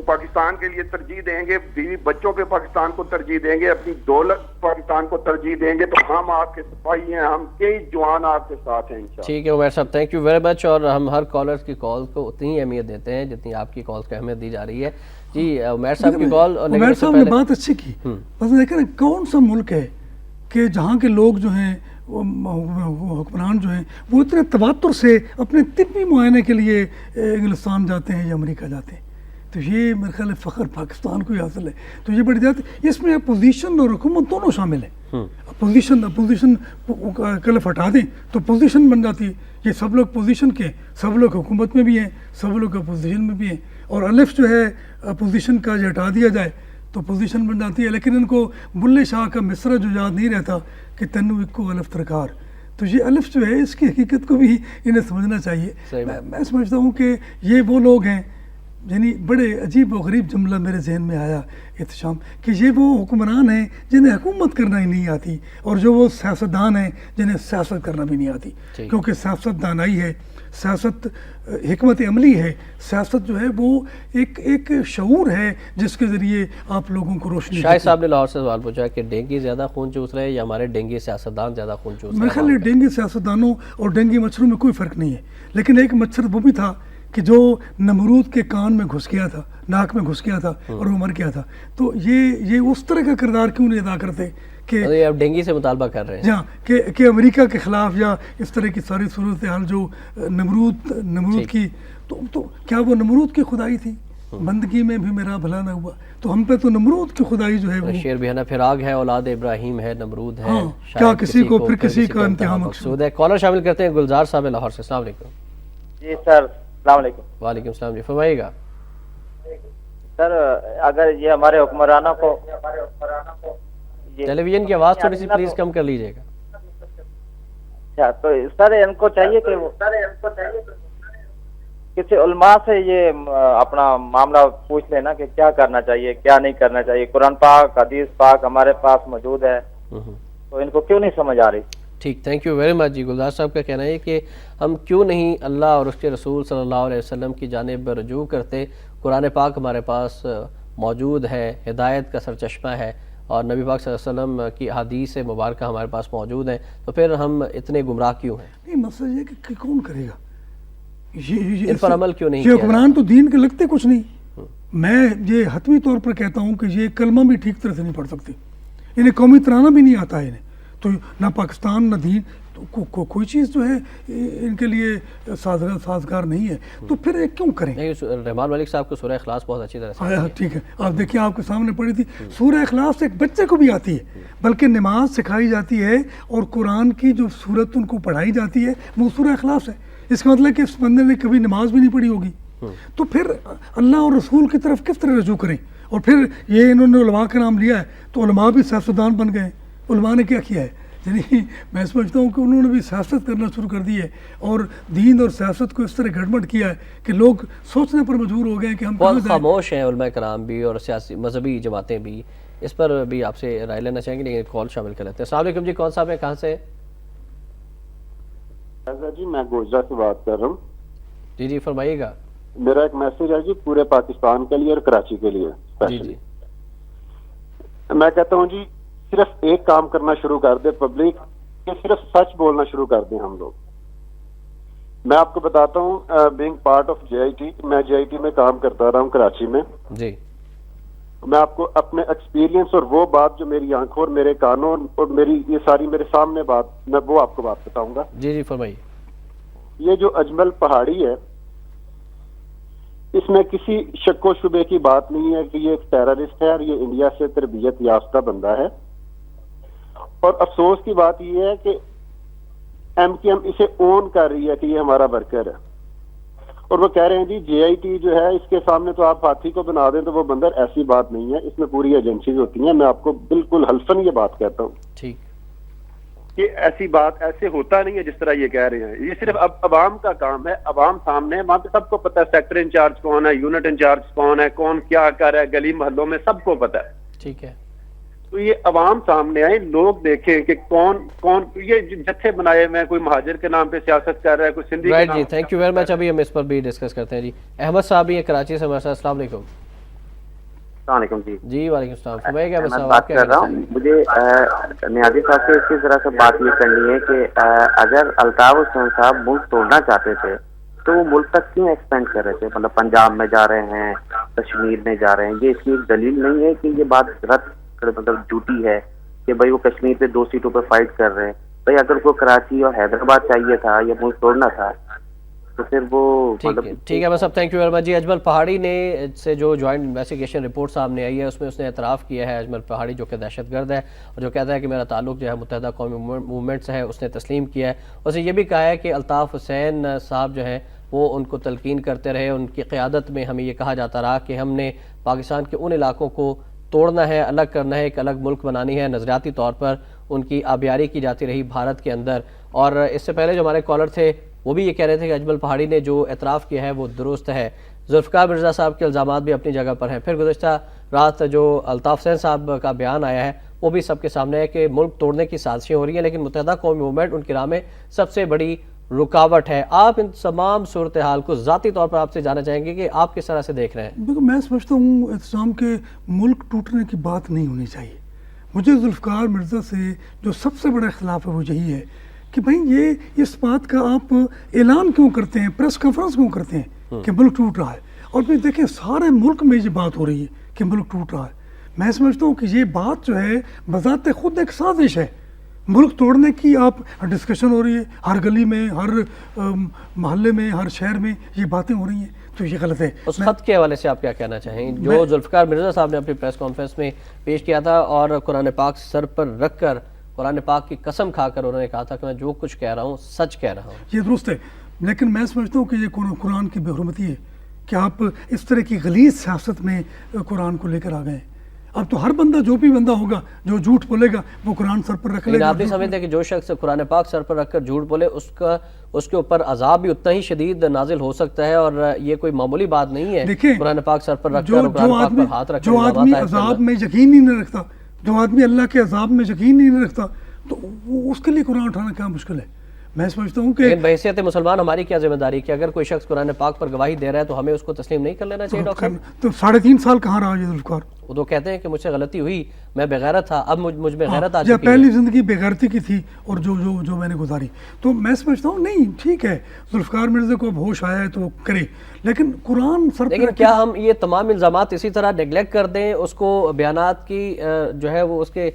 پاکستان کے لیے ترجیح دیں گے، بیوی بچوں کے پاکستان کو ترجیح دیں گے، اپنی دولت پاکستان کو ترجیح دیں گے، تو ہم آپ کے سپاہی ہیں، ہم کئی جوان آپ کے ساتھ ہیں انشاءاللہ۔ ٹھیک ہے عمیر صاحب، تھینک یو ویری مچ۔ اور ہم ہر کالر کی کال کو اتنی ہی اہمیت دیتے ہیں جتنی آپ کی کالز کو اہمیت دی جا رئی ہے۔ جی عمیر صاحب کی کال۔ عمیر صاحب نے بات اچھی کی، بس دیکھیں کون سا ملک ہے کہ جہاں کے لوگ جو ہیں حکمران جو ہیں وہ اتنے تواتر سے اپنے طبی معائنے کے لیے انگلستان جاتے ہیں یا امریکہ جاتے ہیں؟ تو یہ میرے خیال ہے فخر پاکستان کو ہی حاصل ہے۔ تو یہ بڑی بات، اس میں اپوزیشن اور حکومت دونوں شامل ہیں۔ اپوزیشن کلف ہٹا دیں تو پوزیشن بن جاتی ہے۔ یہ سب لوگ پوزیشن کے، سب لوگ حکومت میں بھی ہیں، سب لوگ اپوزیشن میں بھی ہیں، اور الف جو ہے اپوزیشن کا یہ ہٹا دیا جائے تو پوزیشن بن جاتی ہے۔ لیکن ان کو بلے شاہ کا مصرع جو یاد نہیں رہتا کہ تنو اکو الف ترکار، تو یہ الف جو ہے اس کی حقیقت کو بھی انہیں سمجھنا چاہیے۔ میں سمجھتا ہوں کہ یہ وہ لوگ ہیں یعنی بڑے عجیب و غریب جملہ میرے ذہن میں آیا احتشام کہ یہ وہ حکمران ہیں جنہیں حکومت کرنا ہی نہیں آتی، اور جو وہ سیاستدان ہیں جنہیں سیاست کرنا بھی نہیں آتی، کیونکہ سیاست دانائی ہے، سیاست حکمت عملی ہے، سیاست جو ہے وہ ایک شعور ہے جس کے ذریعے آپ لوگوں کو روشنی شاہد صاحب نے لاہور سے سوال پوچھا کہ ڈینگی زیادہ خون چوس رہے یا ہمارے ڈینگی سیاستدان زیادہ خون چوس رہے میرے خیال ہے ڈینگی سیاستدانوں اور ڈینگی مچھروں میں کوئی فرق نہیں ہے، لیکن ایک مچھر وہ بھی تھا کہ جو نمرود کے کان میں گھس گیا تھا، ناک میں گھس گیا تھا اور وہ مر گیا تھا. تو یہ اس طرح کا کردار کیوں نہیں ادا کرتے کہ اب ڈینگی سے مطالبہ کر رہے ہیں جہاں کہ امریکہ کے خلاف یا اس طرح کی ساری صورتحال جو نمرود کی، تو کیا وہ نمرود کی خدائی تھی؟ بندگی میں بھی میرا بھلا نہ ہوا، تو ہم پہ تو نمرود کی خدائی جو ہے وہ شیر بھی ہے نا، فراق ہے اولاد ابراہیم ہے، نمرود ہے، کیا کسی کو پھر کسی کا انتہا مقصود ہے. کالر شامل کرتے ہیں گلزار صاحب لاہور سے. السلام علیکم. جی سر السلام علیکم. وعلیکم السلام جی، فرمائیے گا. سر اگر یہ ہمارے حکمرانوں کو ٹیلی ویژن کی آواز تھوڑی سی پلیز کم کر لیجیے گا. اچھا تو سر ان کو چاہیے کہ وہ کسی علماء سے یہ اپنا معاملہ پوچھ لینا کہ کیا کرنا چاہیے کیا نہیں کرنا چاہیے. قرآن پاک حدیث پاک ہمارے پاس موجود ہے، تو ان کو کیوں نہیں سمجھ آ رہی؟ ٹھیک، تھینک یو ویری مچ جی. گلزار صاحب کا کہنا ہے کہ ہم کیوں نہیں اللہ اور اس کے رسول صلی اللہ علیہ وسلم کی جانب رجوع کرتے. قرآن پاک ہمارے پاس موجود ہے، ہدایت کا سرچشمہ ہے، اور نبی پاک صلی اللہ علیہ وسلم کی احادیث مبارکہ ہمارے پاس موجود ہیں، تو پھر ہم اتنے گمراہ کیوں ہیں؟ نہیں، مسئلہ یہ کہ کون کرے گا ان پر عمل کیوں نہیں یہ حکمران تو دین کے لگتے کچھ نہیں. میں یہ حتمی طور پر کہتا ہوں کہ یہ کلمہ بھی ٹھیک طرح سے نہیں پڑھ سکتے، انہیں قومی ترانہ بھی نہیں آتا ہے انہیں، تو نہ پاکستان نہ دین، تو کوئی چیز جو ہے ان کے لیے سازگار نہیں ہے، تو پھر یہ کیوں کریں؟ رحمان ملک صاحب کو سورہ اخلاص بہت اچھی طرح سے ٹھیک ہے، آپ دیکھیے آپ کے سامنے پڑھی تھی سورہ اخلاص، ایک بچے کو بھی آتی ہے، بلکہ نماز سکھائی جاتی ہے اور قرآن کی جو سورت ان کو پڑھائی جاتی ہے وہ سورہ اخلاص ہے. اس کا مطلب کہ اس بندے نے کبھی نماز بھی نہیں پڑھی ہوگی، تو پھر اللہ اور رسول کی طرف کس طرح رجوع کریں؟ اور پھر یہ انہوں نے علماء کا نام لیا ہے، تو علماء بھی سیاستدان بن گئے. علماء نے کیا کیا ہے؟ یعنی میں سمجھتا ہوں کہ انہوں نے بھی سیاست کرنا شروع کر دی ہے، اور دین اور سیاست کو اس طرح گڑبڑ کیا ہے کہ لوگ سوچنے پر مجبور ہو گئے کہ ہم بہت خاموش ہیں علماء کرام بھی اور سیاسی مذہبی جماعتیں بھی. اس پر بھی آپ سے رائے لینا چاہیں گے، لیکن کال شامل کر لیتے ہیں. السلام علیکم جی، کون صاحب ہیں، کہاں سے؟ جی میں گوجرا سے بات کر رہا ہوں. جی فرمائیے گا. میرا ایک میسج ہے جی پورے پاکستان کے لیے اور کراچی کے لیے. جی میں کہتا ہوں جی صرف ایک کام کرنا شروع کر دے پبلک، کہ صرف سچ بولنا شروع کر دیں ہم لوگ. میں آپ کو بتاتا ہوں بینگ پارٹ آف JIT، میں JIT میں کام کرتا رہا ہوں کراچی میں جی. میں آپ کو اپنے ایکسپیرینس اور وہ بات جو میری آنکھوں اور میرے کانوں اور میری یہ ساری میرے سامنے بات، میں وہ آپ کو بات بتاؤں گا. جی فرمائیے. یہ جو اجمل پہاڑی ہے، اس میں کسی شک و شبے کی بات نہیں ہے کہ یہ ایک ٹیررسٹ ہے اور یہ انڈیا سے تربیت یافتہ بندہ ہے. اور افسوس کی بات یہ ہے کہ MKM اسے اون کر رہی ہے کہ یہ ہمارا ورکر ہے، اور وہ کہہ رہے ہیں جی JIT جو ہے اس کے سامنے تو آپ ہاتھی کو بنا دیں تو وہ بندر. ایسی بات نہیں ہے، اس میں پوری ایجنسیز ہوتی ہیں. میں آپ کو بالکل حلفاً یہ بات کہتا ہوں ٹھیک کہ ایسی بات ایسے ہوتا نہیں ہے جس طرح یہ کہہ رہے ہیں. یہ صرف اب عوام کا کام ہے، عوام سامنے ہے، وہاں پہ سب کو پتہ ہے سیکٹر انچارج کون ہے، یونٹ انچارج کون ہے، کون کیا کر رہا ہے، گلی محلوں میں سب کو پتہ ہے. ٹھیک ہے. تو یہ عوام سامنے آئے، لوگ دیکھیں کہ کون یہ جتھے بنائے میں، کوئی مہاجر کے نام پہ سیاست کر رہا ہے، کوئی سندھی کے نام. جی تھینک یو ویری مچ. ابھی ہم اس پر بھی ڈسکس کرتے ہیں. جی احمد صاحب بھی کراچی سے ہمارے ساتھ. السلام علیکم. السلام علیکم. جی وعلیکم السلام. فرمائیے گا. میں بات کر رہا ہوں. مجھے نیازی صاحب سے اسی طرح سے بات یہ کرنی ہے کہ اگر الطاف حسین صاحب ملک توڑنا چاہتے تھے تو وہ ملک تک کیوں ایکسپینڈ کر رہے تھے؟ مطلب پنجاب میں جا رہے ہیں، کشمیر میں جا رہے ہیں. یہ اس کی ایک دلیل نہیں ہے کہ یہ بات مطلب جھوٹی ہے کہ بھائی وہ کشمیر پہ 2 سیٹوں پہ فائٹ کر رہے ہیں. بھائی اگر کو کراچی اور حیدرآباد چاہیے تھا یا ملک توڑنا تھا تو پھر وہ ٹھیک ہے. بس اب تھینک یو ویری مچ. جی اجمل پہاڑی نے سے جو جوائنٹ انویسٹیگیشن رپورٹ سامنے آئی ہے اس میں اس نے اعتراف کیا ہے. اجمل پہاڑی جو کہ دہشت گرد ہے اور جو کہتا ہے کہ میرا تعلق جو ہے متحدہ قومی موومنٹ سے ہے، اس نے تسلیم کیا ہے. اس نے یہ بھی کہا ہے کہ الطاف حسین صاحب جو ہیں وہ ان کو تلقین کرتے رہے. ان کی قیادت میں ہمیں یہ کہا جاتا رہا کہ ہم نے پاکستان کے ان علاقوں کو توڑنا ہے، الگ کرنا ہے، ایک الگ ملک بنانی ہے. نظریاتی طور پر ان کی آبیاری کی جاتی رہی بھارت کے اندر. اور اس سے پہلے جو ہمارے کالر تھے وہ بھی یہ کہہ رہے تھے کہ اجمل پہاڑی نے جو اعتراف کیا ہے وہ درست ہے. ذوالفقار مرزا صاحب کے الزامات بھی اپنی جگہ پر ہیں. پھر گزشتہ رات جو الطاف حسین صاحب کا بیان آیا ہے وہ بھی سب کے سامنے ہے کہ ملک توڑنے کی سازشیں ہو رہی ہیں، لیکن متحدہ قومی موومنٹ ان کی راہ میں سب سے بڑی رکاوٹ ہے. آپ ان تمام صورتحال کو ذاتی طور پر آپ سے جاننا چاہیں گے کہ آپ کس طرح سے دیکھ رہے ہیں؟ میں سمجھتا ہوں اعتصام کے ملک ٹوٹنے کی بات نہیں ہونی چاہیے. مجھے ذوالفقار مرزا سے جو سب سے بڑا اختلاف ہے وہ یہی ہے کہ بھائی یہ اس بات کا آپ اعلان کیوں کرتے ہیں، پریس کانفرنس کیوں کرتے ہیں کہ ملک ٹوٹ رہا ہے، اور پھر دیکھیں سارے ملک میں یہ بات ہو رہی ہے کہ ملک ٹوٹ رہا ہے. میں سمجھتا ہوں کہ یہ بات جو ہے بذات خود ایک سازش ہے. ملک توڑنے کی آپ ڈسکشن ہو رہی ہے، ہر گلی میں، ہر محلے میں، ہر شہر میں یہ باتیں ہو رہی ہیں، تو یہ غلط ہے. اس خط کے حوالے سے آپ کیا کہنا چاہیں جو ذوالفقار مرزا صاحب نے اپنی پریس کانفرنس میں پیش کیا تھا اور قرآن پاک سر پر رکھ کر قرآن پاک کی قسم کھا کر انہوں نے کہا تھا کہ میں جو کچھ کہہ رہا ہوں سچ کہہ رہا ہوں؟ یہ درست ہے، لیکن میں سمجھتا ہوں کہ یہ قرآن کی بے حرمتی ہے کہ آپ اس طرح کی غلیظ سیاست میں قرآن کو لے کر آ گئے. اب تو ہر بندہ، جو بھی بندہ ہوگا جو جھوٹ بولے گا وہ قرآن سر پر رکھ لے گا. آپ نہیں سمجھتے کہ جو شخص قرآن پاک سر پر رکھ کر جھوٹ بولے اس کے اوپر عذاب بھی اتنا ہی شدید نازل ہو سکتا ہے، اور یہ کوئی معمولی بات نہیں ہے. دیکھیں قرآن پاک سر پر رکھ کر قرآن پاک پر ہاتھ رکھ کر جو آدمی عذاب میں یقین ہی نہیں رکھتا، جو آدمی اللہ کے عذاب میں یقین ہی نہیں رکھتا، تو اس کے لیے قرآن اٹھانا کیا مشکل ہے. میں سمجھتا ہوں کہ لیکن بحیثیت مسلمان ہماری کیا ذمہ داری کہ اگر کوئی شخص قرآن پاک پر گواہی دے رہا ہے تو ہمیں اس کو تسلیم نہیں کر لینا چاہیے؟ ڈاکٹر تو 3.5 سال کہاں رہا یہ ذوالفقار؟ وہ تو کہتے ہیں کہ مجھ سے غلطی ہوئی، میں بغیرت تھا، اب مجھ میں غیرت آ یا چکی ہے. پہلی زندگی بغیرتی کی تھی اور جو میں نے گزاری. تو میں سمجھتا ہوں نہیں ٹھیک ہے، ذوالفقار مرزا کو اب ہوش آیا ہے تو وہ کرے، لیکن قرآن سر پہ لیکن کیا ہم یہ تمام الزامات اسی طرح نیگلیکٹ کر دیں، اس کو بیانات کی جو ہے وہ اس کے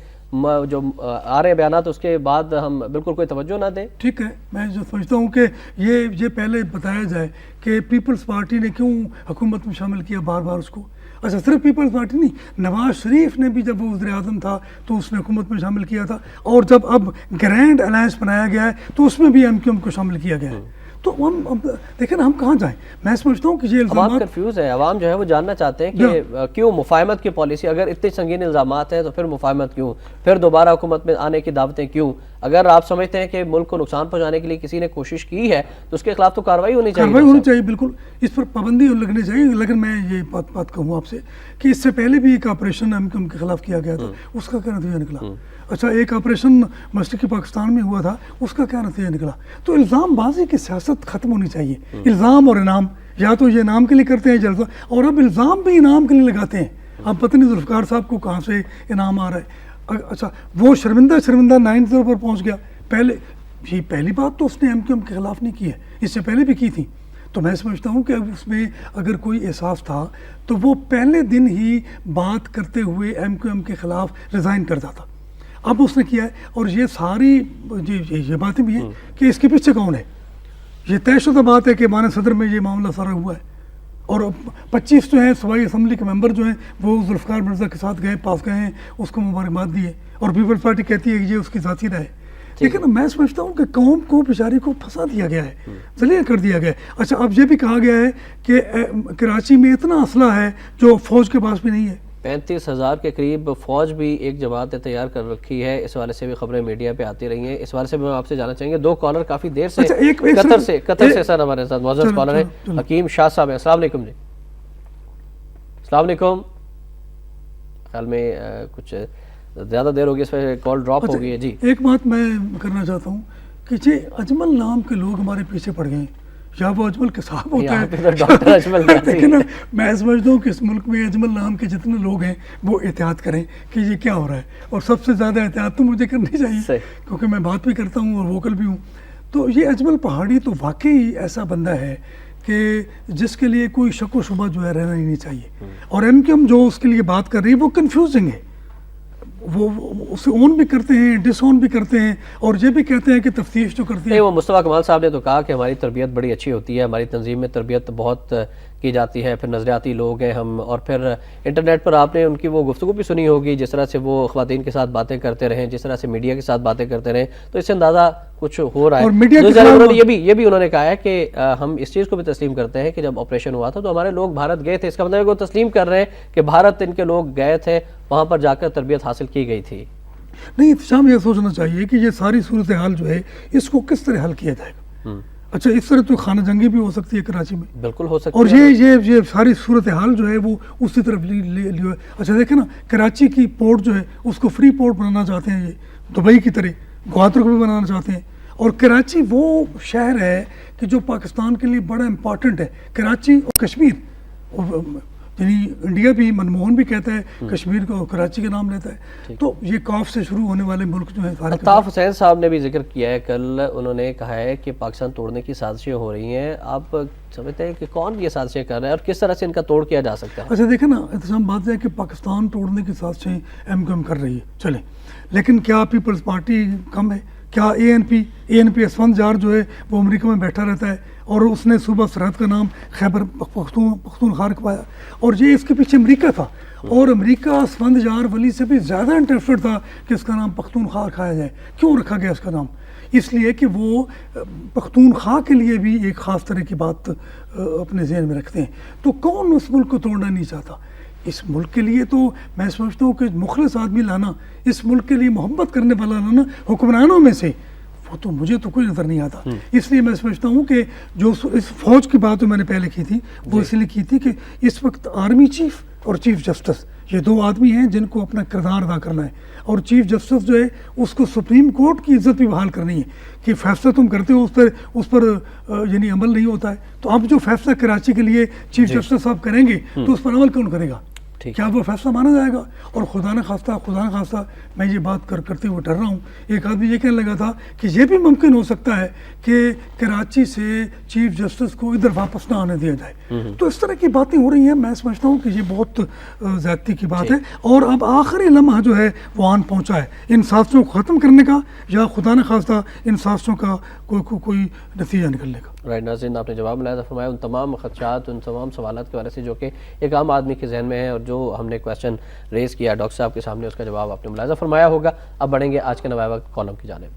جو آ رہے بیانات اس کے بعد ہم بالکل کوئی توجہ نہ دیں؟ ٹھیک ہے، میں جو سمجھتا ہوں کہ یہ پہلے بتایا جائے کہ پیپلز پارٹی نے کیوں حکومت میں شامل کیا بار بار اس کو. اچھا صرف پیپلز پارٹی نہیں، نواز شریف نے بھی جب وہ وزیر اعظم تھا تو اس نے حکومت میں شامل کیا تھا، اور جب اب گرینڈ الائنس بنایا گیا ہے تو اس میں بھی ایم کیو ایم کو شامل کیا گیا ہے. تو ہم دیکھیں نا ہم کہاں جائیں. میں سمجھتا ہوں کہ یہ عوام کنفیوز ہے، عوام جو ہے وہ جاننا چاہتے ہیں کہ کیوں مفاہمت کی پالیسی، اگر اتنے سنگین الزامات ہیں تو پھر مفاہمت کیوں، پھر دوبارہ حکومت میں آنے کی دعوتیں کیوں؟ اگر آپ سمجھتے ہیں کہ ملک کو نقصان پہنچانے کے لیے کسی نے کوشش کی ہے تو اس کے خلاف تو کارروائی ہونی چاہیے. بالکل اس پر پابندی لگنی چاہیے. لیکن میں یہ بات کہوں آپ سے کہ اس سے پہلے بھی ایک آپریشن ایم کیو ایم کے خلاف کیا گیا تھا، اس کا کیا نتیجہ نکلا؟ اچھا ایک آپریشن مشرقی پاکستان میں ہوا تھا، اس کا کیا نتیجہ نکلا؟ تو الزام بازی کی سیاست ختم ہونی چاہیے. الزام اور انعام، یا تو یہ انعام کے لیے کرتے ہیں جلسہ، اور اب الزام بھی انعام کے لیے لگاتے ہیں. اب پتہ نہیں ذوالفقار صاحب کو کہاں سے انعام آ رہا ہے. اچھا وہ شرمندہ 9-0 پر پہنچ گیا. پہلی بات تو اس نے ایم کیو ایم کے خلاف نہیں کی ہے، اس سے پہلے بھی کی تھی. تو میں سمجھتا ہوں کہ اس میں اگر کوئی احساس تھا تو وہ پہلے دن ہی بات کرتے ہوئے ایم کیو ایم کے خلاف ریزائن کرتا تھا. اب اس نے کیا ہے، اور یہ ساری یہ باتیں بھی ہیں کہ اس کے پیچھے کون ہے. یہ طے شدہ بات ہے کہ مانے صدر میں یہ معاملہ سارا ہوا ہے، اور 25 جو ہیں صوبائی اسمبلی کے ممبر جو ہیں وہ ذوالفقار مرزا کے ساتھ پاس گئے ہیں، اس کو مبارکباد دی ہے، اور پیپلز پارٹی کہتی ہے کہ یہ اس کی ذاتی رائے ہے. لیکن میں سمجھتا ہوں کہ قوم کو بیچاری کو پھنسا دیا گیا ہے، ذلیل کر دیا گیا ہے. اچھا اب یہ بھی کہا گیا ہے کہ کراچی میں اتنا اسلحہ ہے جو فوج کے پاس بھی نہیں ہے. 35,000 کے قریب فوج بھی ایک جماعت نے تیار کر رکھی ہے. اس حوالے سے بھی خبریں میڈیا پہ آتی رہی ہیں. اس حوالے سے بھی میں آپ سے جاننا چاہیں گے. 2 کالر کافی دیر سے قطر سے سر ہمارے ساتھ معزز کالر ہیں حکیم شاہ صاحب ہیں. السلام علیکم جی. السلام علیکم. خیال میں کچھ زیادہ دیر ہوگی، اس پہ کال ڈراپ ہو گئی ہے. جی ایک بات میں کرنا چاہتا ہوں کہ یہ اجمل نام کے لوگ ہمارے پیچھے پڑ گئے ہیں، یا وہ اجمل کے صاحب ہوتا ہے. لیکن میں سمجھتا ہوں کہ اس ملک میں اجمل نام کے جتنے لوگ ہیں وہ احتیاط کریں کہ یہ کیا ہو رہا ہے، اور سب سے زیادہ احتیاط تو مجھے کرنی چاہیے کیونکہ میں بات بھی کرتا ہوں اور ووکل بھی ہوں. تو یہ اجمل پہاڑی تو واقعی ایسا بندہ ہے کہ جس کے لیے کوئی شک و شبہ جو ہے رہنا ہی نہیں چاہیے. اور ایم کیو ایم جو اس کے لیے بات کر رہی ہے وہ کنفیوزنگ ہے. وہ اسے اون بھی کرتے ہیں، ڈس اون بھی کرتے ہیں، اور یہ بھی کہتے ہیں کہ تفتیش جو کرتی ہے. وہ مصطفیٰ کمال صاحب نے تو کہا کہ ہماری تربیت بڑی اچھی ہوتی ہے، ہماری تنظیم میں تربیت بہت کی جاتی ہے، پھر نظریاتی لوگ ہیں ہم. اور پھر انٹرنیٹ پر آپ نے ان کی وہ گفتگو بھی سنی ہوگی، جس طرح سے وہ خواتین کے ساتھ باتیں کرتے رہیں، جس طرح سے میڈیا کے ساتھ باتیں کرتے رہیں. تو اس سے اندازہ کچھ ہو رہا ہے. اور یہ بھی انہوں نے کہا ہے کہ ہم اس چیز کو بھی تسلیم کرتے ہیں کہ جب آپریشن ہوا تھا تو ہمارے لوگ بھارت گئے تھے. اس کا مطلب ہے کہ وہ تسلیم کر رہے ہیں کہ بھارت ان کے لوگ گئے تھے، وہاں پر جا کر تربیت حاصل کی گئی تھی. نہیں، احتشام یہ سوچنا چاہیے کہ یہ ساری صورتحال جو ہے اس کو کس طرح حل کیا جائے گا. اچھا اس طرح تو خانہ جنگی بھی ہو سکتی ہے کراچی میں، بالکل ہو سکتا اور ہے. یہ ساری صورتحال جو ہے وہ اسی طرف لی. اچھا دیکھیں نا، کراچی کی پورٹ جو ہے اس کو فری پورٹ بنانا چاہتے ہیں، یہ دبئی کی طرح گوادر کو بھی بنانا چاہتے ہیں. اور کراچی وہ شہر ہے کہ جو پاکستان کے لیے بڑا امپورٹنٹ ہے. کراچی اور کشمیر، یعنی انڈیا بھی، منموہن بھی کہتا ہے کشمیر کو کراچی کا نام لیتا ہے. تو یہ کاف سے شروع ہونے والے ملک جو ہیں سارے. الطاف حسین صاحب نے بھی ذکر کیا ہے کل، انہوں نے کہا ہے کہ پاکستان توڑنے کی سازشیں ہو رہی ہیں. آپ سمجھتے ہیں کہ کون یہ سازشیں کر رہے ہیں اور کس طرح سے ان کا توڑ کیا جا سکتا ہے؟ اچھا دیکھیں نا، احتشام بات ہے کہ پاکستان توڑنے کی سازشیں ایم کیو ایم کر رہی ہے، چلیں، لیکن کیا پیپلز پارٹی کم ہے؟ کیا اے این پی اسفند جار جو ہے وہ امریکہ میں بیٹھا رہتا ہے اور اس نے صوبہ سرحد کا نام خیبر پختونخوا رکھوایا، اور یہ اس کے پیچھے امریکہ تھا. اور امریکہ اسفند جار ولی سے بھی زیادہ انٹرسٹڈ تھا کہ اس کا نام پختونخوا رکھایا جائے. کیوں رکھا گیا اس کا نام؟ اس لیے کہ وہ پختونخوا کے لیے بھی ایک خاص طرح کی بات اپنے ذہن میں رکھتے ہیں. تو کون اس ملک کو توڑنا نہیں چاہتا؟ اس ملک کے لیے تو میں سمجھتا ہوں کہ مخلص آدمی لانا، اس ملک کے لیے محبت کرنے والا لانا حکمرانوں میں سے، وہ تو مجھے تو کوئی نظر نہیں آتا. اس لیے میں سمجھتا ہوں کہ جو اس فوج کی بات میں نے پہلے کی تھی وہ اس لیے کی تھی کہ اس وقت آرمی چیف اور چیف جسٹس یہ دو آدمی ہیں جن کو اپنا کردار ادا کرنا ہے. اور چیف جسٹس جو ہے اس کو سپریم کورٹ کی عزت بھی بحال کرنی ہے کہ فیصلہ تم کرتے ہو اس پر یعنی عمل نہیں ہوتا ہے. تو اب جو فیصلہ کراچی کے لیے چیف جسٹس صاحب کریں گے تو اس پر عمل کون کرے گا؟ کیا وہ فیصلہ مانا جائے گا؟ اور خدا نہ خواستہ میں یہ بات کرتے ہوئے ڈر رہا ہوں، ایک آدمی یہ کہنے لگا تھا کہ یہ بھی ممکن ہو سکتا ہے کہ کراچی سے چیف جسٹس کو ادھر واپس نہ آنے دیا جائے. تو اس طرح کی باتیں ہو رہی ہیں. میں سمجھتا ہوں کہ یہ بہت زیادتی کی بات ہے. اور اب آخری لمحہ جو ہے وہ آن پہنچا ہے ان سازشوں کو ختم کرنے کا، یا خدا نہ خواستہ ان سازشوں کا کوئی نتیجہ نکلنے کا. رائٹ ناظرین، آپ نے جواب ملاحظہ فرمایا ان تمام خدشات، ان تمام سوالات کے بارے سے جو کہ ایک عام آدمی کے ذہن میں ہے، اور جو ہم نے کویسچن ریز کیا ڈاکٹر صاحب کے سامنے، اس کا جواب آپ نے ملاحظہ فرمایا ہوگا. اب بڑھیں گے آج کے نوائے وقت کالم کی جانب.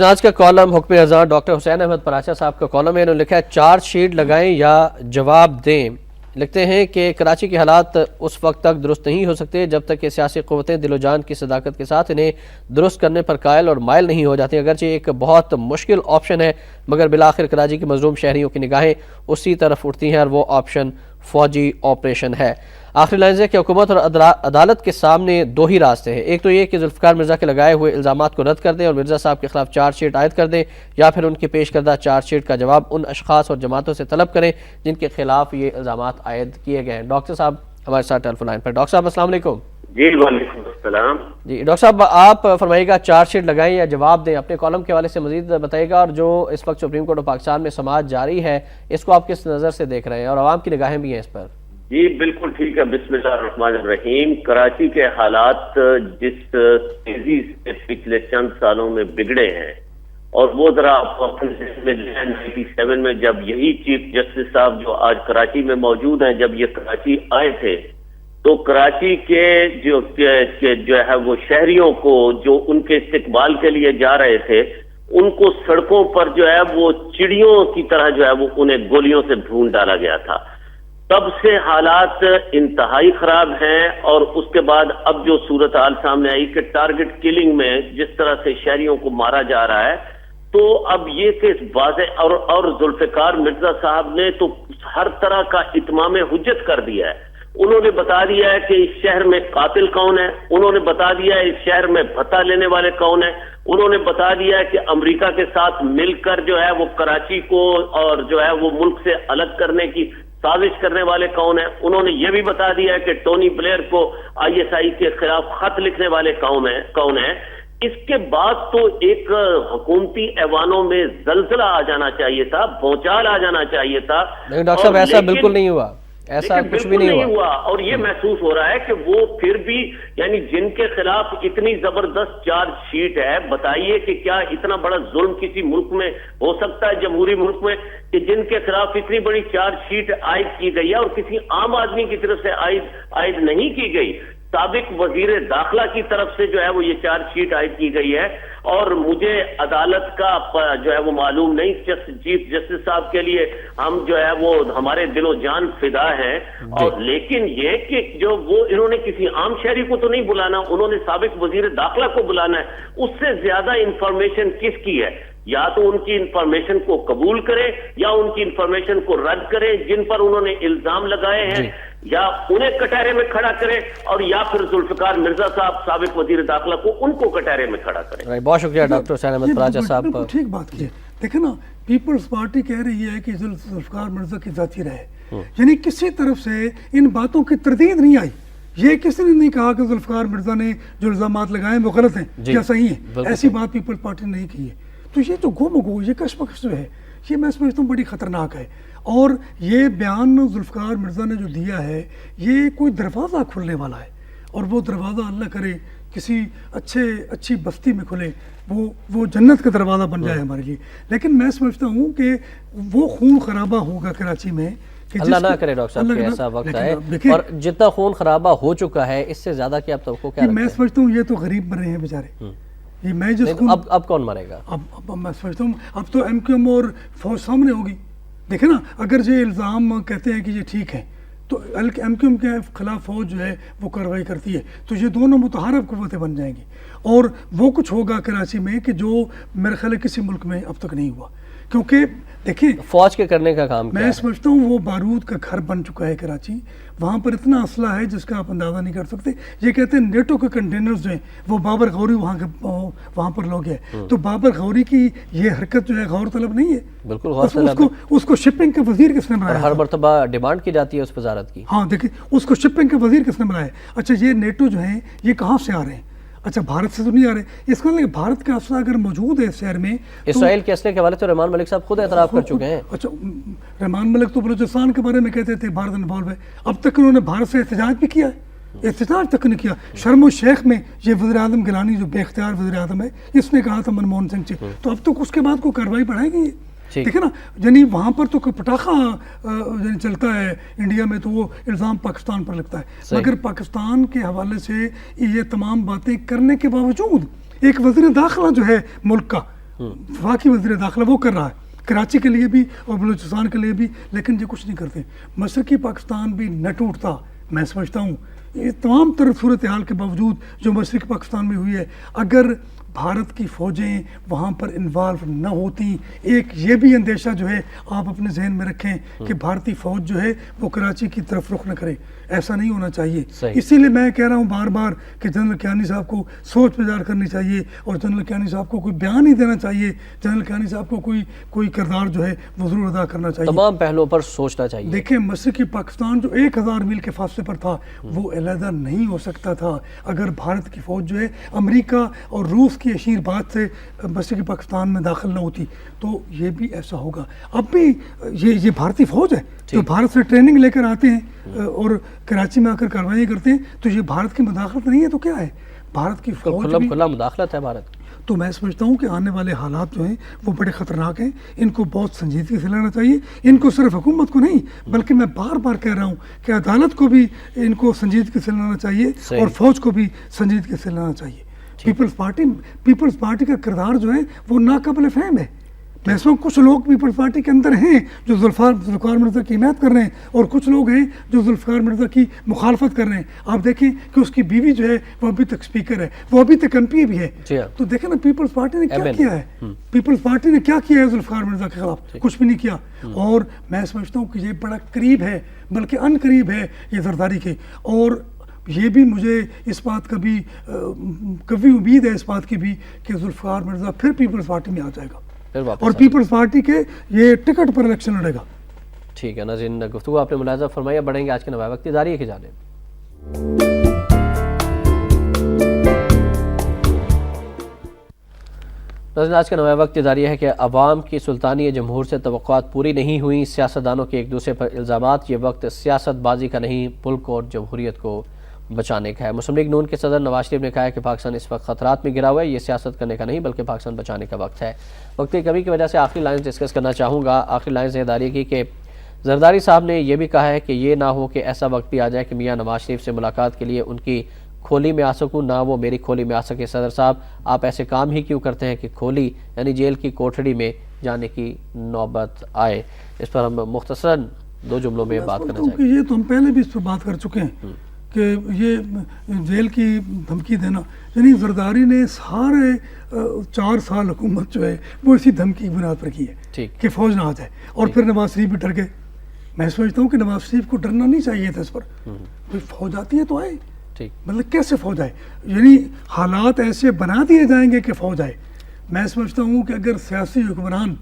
آج کا کالم حکم رضا ڈاکٹر حسین احمد پراچا صاحب کا کالم ہے. انہوں نے لکھا ہے چارج شیٹ لگائیں یا جواب دیں. لکھتے ہیں کہ کراچی کے حالات اس وقت تک درست نہیں ہو سکتے جب تک کہ سیاسی قوتیں دل و جان کی صداقت کے ساتھ انہیں درست کرنے پر قائل اور مائل نہیں ہو جاتی. اگرچہ ایک بہت مشکل آپشن ہے مگر بالآخر کراچی کے مظلوم شہریوں کی نگاہیں اسی طرف اٹھتی ہیں اور وہ آپشن فوجی آپریشن ہے. آخری لائنز ہے کہ حکومت اور عدالت کے سامنے دو ہی راستے ہیں. ایک تو یہ کہ ذوالفقار مرزا کے لگائے ہوئے الزامات کو رد کر دیں اور مرزا صاحب کے خلاف چارج شیٹ عائد کر دیں، یا پھر ان کے پیش کردہ چارج شیٹ کا جواب ان اشخاص اور جماعتوں سے طلب کریں جن کے خلاف یہ الزامات عائد کیے گئے ہیں. ڈاکٹر صاحب ہمارے ساتھ ٹیلی فون لائن پر. ڈاکٹر صاحب السلام علیکم. جی وعلیکم السلام. جی ڈاکٹر صاحب آپ فرمائیے گا چارج شیٹ لگائیں یا جواب دیں. اپنے کالم کے حوالے سے مزید بتائیے گا، اور جو اس وقت سپریم کورٹ آف پاکستان میں سماعت جاری ہے اس کو آپ کس نظر سے دیکھ رہے ہیں، اور عوام کی نگاہیں بھی ہیں اس پر؟ جی بالکل ٹھیک ہے. بسم اللہ الرحمن الرحیم. کراچی کے حالات جس تیزی سے پچھلے چند سالوں میں بگڑے ہیں، اور وہ ذرا اپنے ذہن میں 97 میں جب یہی چیف جسٹس صاحب جو آج کراچی میں موجود ہیں، جب یہ کراچی آئے تھے تو کراچی کے جو ہے وہ شہریوں کو جو ان کے استقبال کے لیے جا رہے تھے، ان کو سڑکوں پر جو ہے وہ چڑیوں کی طرح جو ہے وہ انہیں گولیوں سے بھون ڈالا گیا تھا. تب سے حالات انتہائی خراب ہیں. اور اس کے بعد اب جو صورتحال سامنے آئی کہ ٹارگٹ کلنگ میں جس طرح سے شہریوں کو مارا جا رہا ہے، تو اب یہ کہ واضح اور ذوالفقار مرزا صاحب نے تو ہر طرح کا اتمام حجت کر دیا ہے. انہوں نے بتا دیا ہے کہ اس شہر میں قاتل کون ہے، انہوں نے بتا دیا ہے اس شہر میں بھتہ لینے والے کون ہیں، انہوں نے بتا دیا ہے کہ امریکہ کے ساتھ مل کر جو ہے وہ کراچی کو اور جو ہے وہ ملک سے الگ کرنے کی سازش کرنے والے کون ہیں. انہوں نے یہ بھی بتا دیا ہے کہ ٹونی بلیئر کو ISI کے خلاف خط لکھنے والے کون ہیں. اس کے بعد تو ایک حکومتی ایوانوں میں زلزلہ آ جانا چاہیے تھا، بھونچال آ جانا چاہیے تھا. لیکن ڈاکٹر صاحب ایسا بالکل نہیں ہوا، ایسا کچھ بھی نہیں ہوا. اور یہ محسوس ہو رہا ہے کہ وہ پھر بھی یعنی جن کے خلاف اتنی زبردست چارج شیٹ ہے، بتائیے کہ کیا اتنا بڑا ظلم کسی ملک میں ہو سکتا ہے، جمہوری ملک میں، کہ جن کے خلاف اتنی بڑی چارج شیٹ عائد کی گئی ہے اور کسی عام آدمی کی طرف سے عائد نہیں کی گئی. سابق وزیر داخلہ کی طرف سے جو ہے وہ یہ چارج شیٹ عائد کی گئی ہے، اور مجھے عدالت کا جو ہے وہ معلوم نہیں، چیف جسٹس صاحب کے لیے ہم جو ہے وہ ہمارے دل و جان فدا ہیں، اور لیکن یہ کہ جو وہ انہوں نے کسی عام شہری کو تو نہیں بلانا، انہوں نے سابق وزیر داخلہ کو بلانا ہے، اس سے زیادہ انفارمیشن کس کی ہے؟ یا تو ان کی انفارمیشن کو قبول کرے یا ان کی انفارمیشن کو رد کرے جن پر انہوں نے الزام لگائے ہیں، یا انہیں کٹہرے میں کھڑا کرے، اور یا پھر ذوالفقار مرزا صاحب سابق وزیر داخلہ کو ان کو کٹہرے میں کھڑا کرے۔ بہت شکریہ ڈاکٹر حسین احمد فراجہ صاحب۔ ٹھیک بات کی ہے، دیکھیں نا پیپلز پارٹی کہہ رہی ہے کہ ذوالفقار مرزا کی ذاتی رائے، یعنی کسی طرف سے ان باتوں کی تردید نہیں آئی، یہ کسی نے نہیں کہا کہ ذوالفقار مرزا نے جو الزامات لگائے وہ غلط ہیں یا صحیح ہیں، ایسی بات پیپلز پارٹی نے نہیں کی ہے۔ تو یہ جو گم گو، یہ کشمکش جو ہے، یہ میں سمجھتا ہوں بڑی خطرناک ہے، اور یہ بیان ذوالفقار مرزا نے جو دیا ہے یہ کوئی دروازہ کھلنے والا ہے، اور وہ دروازہ اللہ کرے کسی اچھی بستی میں کھلے، وہ جنت کا دروازہ بن جائے ہمارے لیے، لیکن میں سمجھتا ہوں کہ وہ خون خرابہ ہوگا کراچی میں، اللہ نہ کرے ڈاکٹر صاحب کہ ایسا وقت آئے، اور جتنا خون خرابہ ہو چکا ہے اس سے زیادہ کہ اب توقع کیا رکھتے ہیں؟ میں سمجھتا ہوں یہ تو غریب مر رہے ہیں بیچارے، یہ میں جس اب کون مرے گا؟ اب میں سمجھتا ہوں اب تو ایم کیو ایم اور فوج سامنے ہوگی۔ دیکھیں نا، اگر یہ الزام کہتے ہیں کہ یہ ٹھیک ہے تو ایم کیو ایم کے خلاف فوج جو ہے وہ کارروائی کرتی ہے، تو یہ دونوں متحارب قوتیں بن جائیں گی، اور وہ کچھ ہوگا کراچی میں کہ جو میرے خیال ہے کسی ملک میں اب تک نہیں ہوا، کیونکہ دیکھیں فوج کے کرنے کا کام میں سمجھتا ہوں وہ بارود کا گھر بن چکا ہے کراچی، وہاں پر اتنا اسلحہ ہے جس کا آپ اندازہ نہیں کر سکتے۔ یہ کہتے ہیں نیٹو کے کنٹینرز جو ہیں وہ بابر غوری وہاں پر لوگ ہیں، تو بابر غوری کی یہ حرکت جو ہے غور طلب نہیں ہے، بالکل غور طلب ہے۔ اس کو شپنگ کے وزیر کس نے بنایا؟ ہر مرتبہ ڈیمانڈ کی جاتی ہے اس وزارت کی۔ ہاں دیکھیں اس کو شپنگ کے وزیر کس نے بنایا؟ اچھا یہ نیٹو جو ہیں یہ کہاں سے آ رہے ہیں؟ اچھا بھارت سے تو نہیں آ رہے، اس کا مطلب بھارت کا اسلحہ اگر موجود ہے اس شہر میں، اسرائیل کے اسلحے کے حوالے سے رحمان ملک صاحب خود اعتراف کر چکے ہیں۔ اچھا رحمان ملک تو بلوچستان کے بارے میں کہتے تھے بھارت انوالو ہے، اب تک انہوں نے بھارت سے احتجاج بھی کیا ہے، احتجاج تک نہیں کیا۔ شرم الشیخ میں یہ وزیر اعظم گیلانی جو بے اختیار وزیر اعظم ہے، اس نے کہا تھا منموہن سنگھ سے، تو اب تک اس کے بعد کوئی کارروائی بڑھائے گی؟ دیکھیں نا، یعنی وہاں پر تو پٹاخہ چلتا ہے انڈیا میں، تو وہ الزام پاکستان پر لگتا ہے، مگر پاکستان کے حوالے سے یہ تمام باتیں کرنے کے باوجود ایک وزیر داخلہ جو ہے ملک کا، وفاقی وزیر داخلہ، وہ کر رہا ہے کراچی کے لیے بھی اور بلوچستان کے لیے بھی، لیکن یہ کچھ نہیں کرتے۔ مشرقی پاکستان بھی نہ ٹوٹتا، میں سمجھتا ہوں یہ تمام طرح صورتحال کے باوجود جو مشرقی پاکستان میں ہوئی ہے، اگر بھارت کی فوجیں وہاں پر انوالو نہ ہوتی، ایک یہ بھی اندیشہ جو ہے آپ اپنے ذہن میں رکھیں کہ بھارتی فوج جو ہے وہ کراچی کی طرف رخ نہ کرے، ایسا نہیں ہونا چاہیے۔ اسی لیے میں کہہ رہا ہوں بار بار کہ جنرل کیانی صاحب کو سوچ بیدار کرنی چاہیے، اور جنرل کیانی صاحب کو کوئی بیان ہی دینا چاہیے، جنرل کیانی صاحب کو کوئی کردار جو ہے وہ ضرور ادا کرنا چاہیے، تمام پہلوؤں پر سوچنا چاہیے۔ دیکھیں مشرقی پاکستان جو 1000 میل کے فاصلے پر تھا وہ علیحدہ نہیں ہو سکتا تھا اگر بھارت کی فوج جو ہے امریکہ اور روس کی اشیر بات سے مشرقی پاکستان میں داخل نہ ہوتی، تو یہ بھی ایسا ہوگا۔ اب بھی یہ بھارتی فوج ہے جو بھارت سے ٹریننگ لے کر آتے ہیں اور کراچی میں آ کر کارروائی کرتے ہیں، تو یہ بھارت کی مداخلت نہیں ہے تو کیا ہے؟ بھارت کی فوج بھی کھلا مداخلت ہے بھارت۔ تو میں سمجھتا ہوں کہ آنے والے حالات جو ہیں وہ بڑے خطرناک ہیں، ان کو بہت سنجیدگی سے لینا چاہیے، ان کو صرف حکومت کو نہیں بلکہ میں بار بار کہہ رہا ہوں کہ عدالت کو بھی ان کو سنجیدگی سے لینا چاہیے، اور فوج کو بھی سنجیدگی سے لینا چاہیے۔ پیپلز پارٹی کا کردار جو ہے وہ ناقابل فہم ہے۔ ویسے کچھ لوگ پیپلز پارٹی کے اندر ہیں جو ذوالفقار مرزا کی حمایت کر رہے ہیں، اور کچھ لوگ ہیں جو ذوالفقار مرزا کی مخالفت کر رہے ہیں۔ آپ دیکھیں کہ اس کی بیوی جو ہے وہ ابھی تک اسپیکر ہے، وہ ابھی تک MP بھی ہے، تو دیکھیں نا پیپلز پارٹی نے کیا کیا ہے، پیپلز پارٹی نے کیا کیا ہے ذوالفقار مرزا کے خلاف؟ کچھ بھی نہیں کیا، اور میں سمجھتا ہوں کہ یہ بڑا قریب ہے، بلکہ ان قریب ہے یہ زرداری کے، اور یہ بھی مجھے اس بات کا بھی کبھی امید ہے اس بات کی بھی کہ ذوالفقار مرزا پھر پیپلز پارٹی میں آ جائے گا اور پیپلز پارٹی کے یہ ٹکٹ پر الیکشن لڑے گا۔ ٹھیک ہے ناظرین، گفتگو آپ نے ملاحظہ فرمایا، بڑھیں گے آج کے نوائے وقت اداریہ کی جانب۔ ناظرین آج کا نوائے وقت اداریہ ہے کہ عوام کی سلطانی جمہور سے توقعات پوری نہیں ہوئی، سیاستدانوں کے ایک دوسرے پر الزامات، یہ وقت سیاست بازی کا نہیں ملک اور جمہوریت کو بچانے کا ہے۔ مسلم لیگ نون کے صدر نواز شریف نے کہا ہے کہ پاکستان اس وقت خطرات میں گرا ہوا ہے، یہ سیاست کرنے کا نہیں بلکہ پاکستان بچانے کا وقت ہے۔ وقت کی کمی کی وجہ سے آخری لائنز ڈسکس کرنا چاہوں گا۔ آخری لائنز اداریہ کی کہ زرداری صاحب نے یہ بھی کہا ہے کہ یہ نہ ہو کہ ایسا وقت بھی آ جائے کہ میاں نواز شریف سے ملاقات کے لیے ان کی کھولی میں آ سکوں، نہ وہ میری کھولی میں آ سکے۔ صدر صاحب آپ ایسے کام ہی کیوں کرتے ہیں کہ کھولی یعنی جیل کی کوٹھڑی میں جانے کی نوبت آئے؟ اس پر ہم مختصراً 2 جملوں میں بات کرنا چاہیں گے۔ یہ تو ہم پہلے بھی اس پر بات کر چکے ہیں کہ یہ جیل کی دھمکی دینا، یعنی زرداری نے سارے 4 سال حکومت جو ہے وہ اسی دھمکی کی بنیاد پر کی ہے کہ فوج نہ آ جائے، اور پھر نواز شریف بھی ڈر گئے۔ میں سمجھتا ہوں کہ نواز شریف کو ڈرنا نہیں چاہیے تھا اس پر، کوئی فوج آتی ہے تو آئے، مطلب کیسے فوج آئے، یعنی حالات ایسے بنا دیے جائیں گے کہ فوج آئے۔ میں سمجھتا ہوں کہ اگر سیاسی حکمران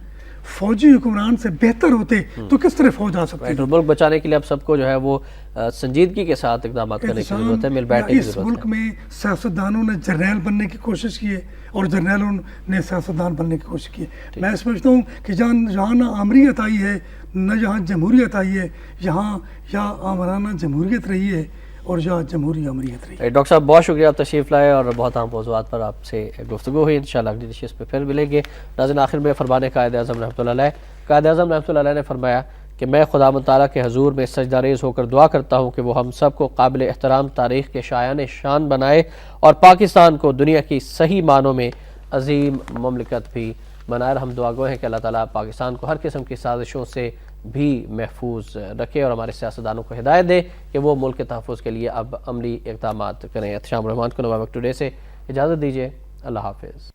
فوجی حکمران سے بہتر ہوتے تو کس طرح فوج آ سکتی ہے؟ ملک بچانے کے لیے اب سب کو جو ہے وہ سنجیدگی کے ساتھ اقدامات کرنے کی ضرورت ہے، مل بیٹھنے کی ضرورت ہے۔ اس ملک میں سیاستدانوں نے جرنیل بننے کی کوشش کی ہے اور جرنیلوں نے سیاستدان بننے کی کوشش کی ہے۔ میں سمجھتا ہوں کہ جہاں نہ آمریت آئی ہے نہ جہاں جمہوریت آئی ہے، یہاں یا آمرانہ جمہوریت رہی ہے اور یا جمہوری آمریت رہی ہے۔ ڈاکٹر صاحب بہت شکریہ، آپ تشریف لائے اور بہت اہم موضوعات پر آپ سے گفتگو ہوئی، انشاءاللہ اگلی نشست پہ پھر ملیں گے۔ ناظرین، آخر میں فرمان قائد اعظم رحمۃ اللہ علیہ، قائد اعظم رحمۃ اللہ علیہ نے فرمایا کہ میں خدا تعالیٰ کے حضور میں سجدہ ریز ہو کر دعا کرتا ہوں کہ وہ ہم سب کو قابل احترام تاریخ کے شایان شان بنائے اور پاکستان کو دنیا کی صحیح معنوں میں عظیم مملکت بھی بنائے۔ اور ہم دعا گو ہیں کہ اللہ تعالیٰ پاکستان کو ہر قسم کی سازشوں سے بھی محفوظ رکھے اور ہمارے سیاستدانوں کو ہدایت دے کہ وہ ملک کے تحفظ کے لیے اب عملی اقدامات کریں۔ احتشام الرحمان کو نوابق ٹوڈے سے اجازت دیجیے، اللہ حافظ۔